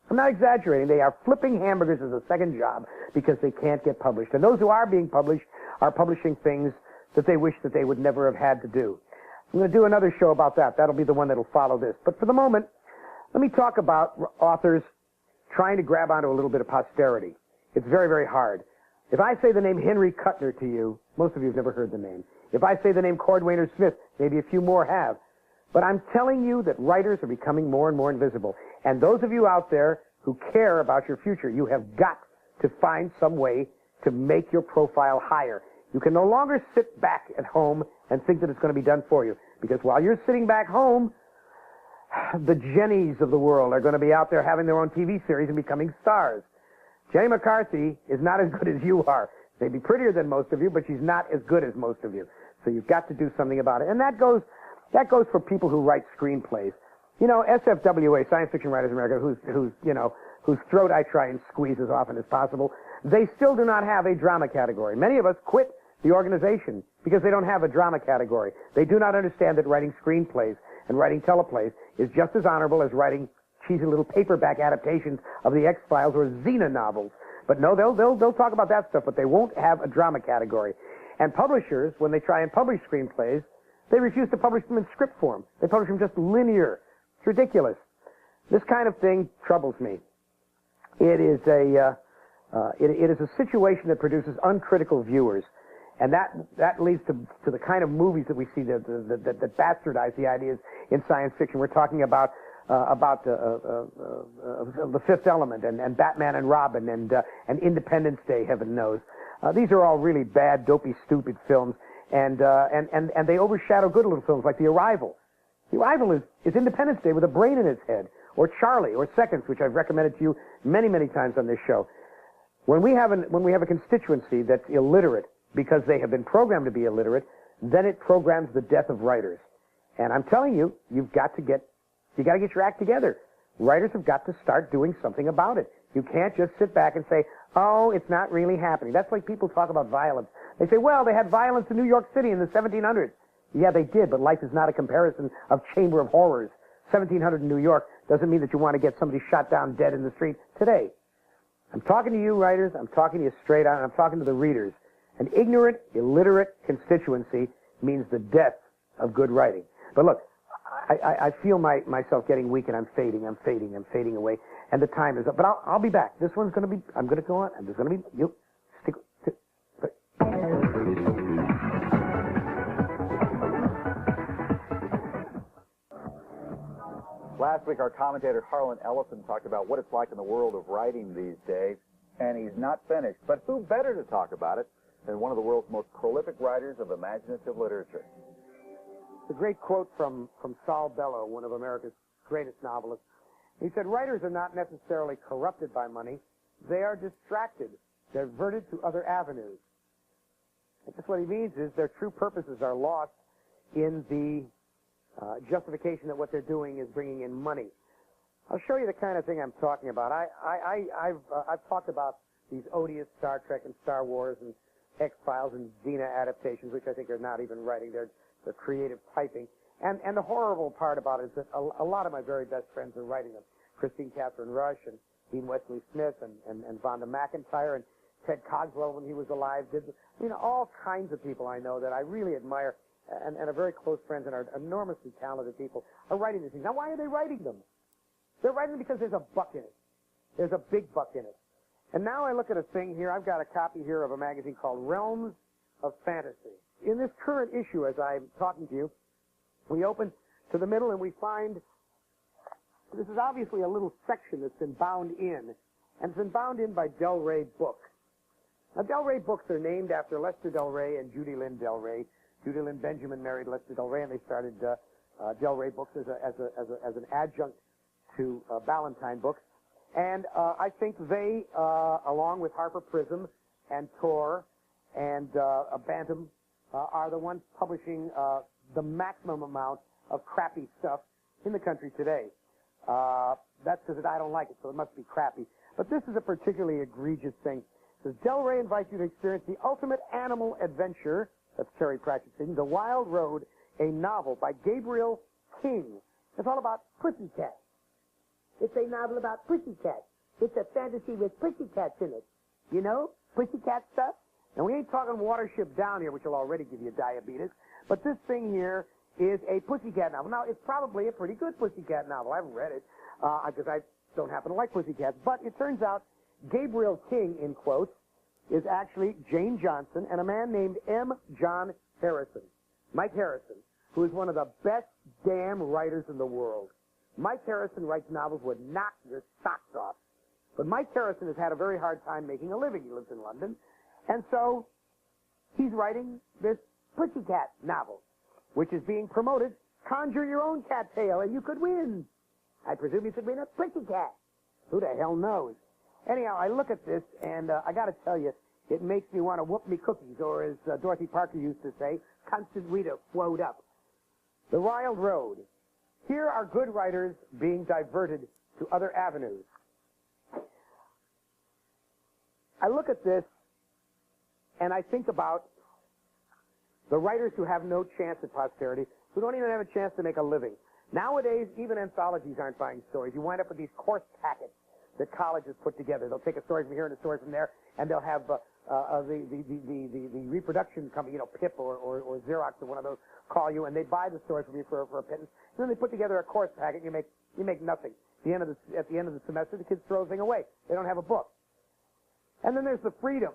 I'm not exaggerating. They are flipping hamburgers as a second job because they can't get published. And those who are being published are publishing things that they wish that they would never have had to do. I'm going to do another show about that. That'll be the one that'll follow this. But for the moment, let me talk about authors trying to grab onto a little bit of posterity. It's very, very hard. If I say the name Henry Kuttner to you, most of you have never heard the name. If I say the name Cordwainer Smith, maybe a few more have. But I'm telling you that writers are becoming more and more invisible. And those of you out there who care about your future, you have got to find some way to make your profile higher. You can no longer sit back at home and think that it's going to be done for you. Because while you're sitting back home, the Jennies of the world are going to be out there having their own TV series and becoming stars. Jenny McCarthy is not as good as you are. Maybe prettier than most of you, but she's not as good as most of you. So you've got to do something about it. And that goes for people who write screenplays. You know, SFWA, Science Fiction Writers of America, whose throat I try and squeeze as often as possible, they still do not have a drama category. Many of us quit the organization because they don't have a drama category. They do not understand that writing screenplays and writing teleplays is just as honorable as writing cheesy little paperback adaptations of the X-Files or Xena novels. But no, they'll talk about that stuff, but they won't have a drama category. And publishers, when they try and publish screenplays, they refuse to publish them in script form. They publish them just linear. It's ridiculous. This kind of thing troubles me. It is a situation that produces uncritical viewers. And that leads to the kind of movies that we see that bastardize the ideas in science fiction. We're talking about The Fifth Element and Batman and Robin and Independence Day, heaven knows. These are all really bad, dopey, stupid films, and they overshadow good little films like The Arrival. The Arrival is Independence Day with a brain in its head, or Charlie, or Seconds, which I've recommended to you many, many times on this show. When we have a constituency that's illiterate because they have been programmed to be illiterate, then it programs the death of writers. And I'm telling you, you got to get your act together. Writers have got to start doing something about it. You can't just sit back and say, oh, it's not really happening. That's like people talk about violence. They say, well, they had violence in New York City in the 1700s. Yeah, they did, but life is not a comparison of Chamber of Horrors. 1700 in New York doesn't mean that you want to get somebody shot down dead in the street today. I'm talking to you writers, I'm talking to you straight on, and I'm talking to the readers. An ignorant, illiterate constituency means the death of good writing. But look, I feel myself getting weak, and I'm fading away, and the time is up. But I'll be back. This one's going to be, I'm going to go on, and there's going to be, you stick. Last week, our commentator Harlan Ellison talked about what it's like in the world of writing these days, and he's not finished. But who better to talk about it than one of the world's most prolific writers of imaginative literature? It's a great quote from Saul Bellow, one of America's greatest novelists. He said, writers are not necessarily corrupted by money. They are distracted, diverted to other avenues. I guess what he means is their true purposes are lost in the justification that what they're doing is bringing in money. I'll show you the kind of thing I'm talking about. I've talked about these odious Star Trek and Star Wars and X-Files and Xena adaptations, which I think are not even writing. They're creative typing. And the horrible part about it is that a lot of my very best friends are writing them. Christine Catherine Rush and Dean Wesley Smith and Vonda McIntyre and Ted Cogswell when he was alive. All kinds of people I know that I really admire and are very close friends and are enormously talented people are writing these things. Now, why are they writing them? They're writing them because there's a buck in it. There's a big buck in it. And now I look at a thing here. I've got a copy here of a magazine called Realms of Fantasy. In this current issue, as I'm talking to you, we open to the middle and we find this is obviously a little section that's been bound in, and it's been bound in by Del Rey Books. Now, Del Rey Books are named after Lester Del Rey and Judy Lynn Del Rey. Judy Lynn Benjamin married Lester Del Rey, and they started Del Rey Books as an adjunct to Ballantine Books. And I think they, along with Harper Prism and Tor and Bantam, are the ones publishing the maximum amount of crappy stuff in the country today. That's because I don't like it, so it must be crappy. But this is a particularly egregious thing. It says, Del Rey invites you to experience the ultimate animal adventure. That's Terry Pratchett's thing. The Wild Road, a novel by Gabriel King. It's all about pussycats. It's a novel about pussycats. It's a fantasy with pussycats in it. You know, pussycat stuff? And we ain't talking Watership Down here, which will already give you diabetes. But this thing here is a pussycat novel. Now, it's probably a pretty good pussycat novel. I haven't read it because I don't happen to like pussycats. But it turns out Gabriel King, in quotes, is actually Jane Johnson and a man named M. John Harrison. Mike Harrison, who is one of the best damn writers in the world. Mike Harrison writes novels would knock your socks off. But Mike Harrison has had a very hard time making a living. He lives in London. And so he's writing this pussycat novel, which is being promoted. Conjure your own cattail and you could win. I presume you could win a pussycat. Who the hell knows? Anyhow, I look at this, and I got to tell you, it makes me want to whoop me cookies, or as Dorothy Parker used to say, constant reader flowed up. The Wild Road. Here are good writers being diverted to other avenues. I look at this, and I think about the writers who have no chance at posterity, who don't even have a chance to make a living. Nowadays, even anthologies aren't buying stories. You wind up with these course packets that colleges put together. They'll take a story from here and a story from there, and they'll have the reproduction company, PIP or Xerox or one of those, call you, and they buy the story from you for a pittance. And then they put together a course packet, and you make nothing. At the end of the semester, the kids throw the thing away. They don't have a book. And then there's the freedom.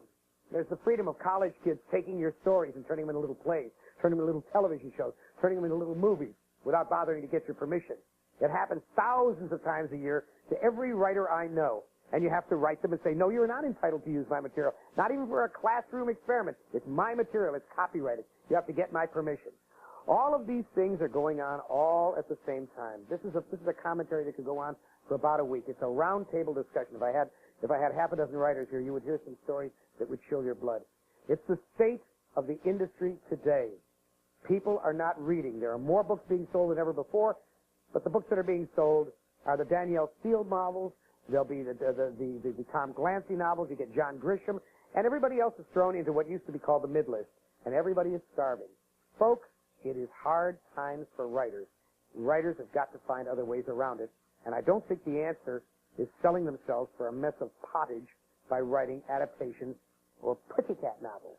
There's the freedom of college kids taking your stories and turning them into little plays, turning them into little television shows, turning them into little movies without bothering to get your permission. It happens thousands of times a year to every writer I know. And you have to write them and say, no, you're not entitled to use my material. Not even for a classroom experiment. It's my material. It's copyrighted. You have to get my permission. All of these things are going on all at the same time. This is a commentary that could go on for about a week. It's a round table discussion. If I had half a dozen writers here, you would hear some stories that would chill your blood. It's the state of the industry today. People are not reading. There are more books being sold than ever before, but the books that are being sold are the Danielle Steele novels. There'll be the Tom Clancy novels. You get John Grisham, and everybody else is thrown into what used to be called the mid-list, and everybody is starving. Folks, it is hard times for writers Writers have got to find other ways around it, and I don't think the answer is selling themselves for a mess of pottage by writing adaptations or pussycat novels.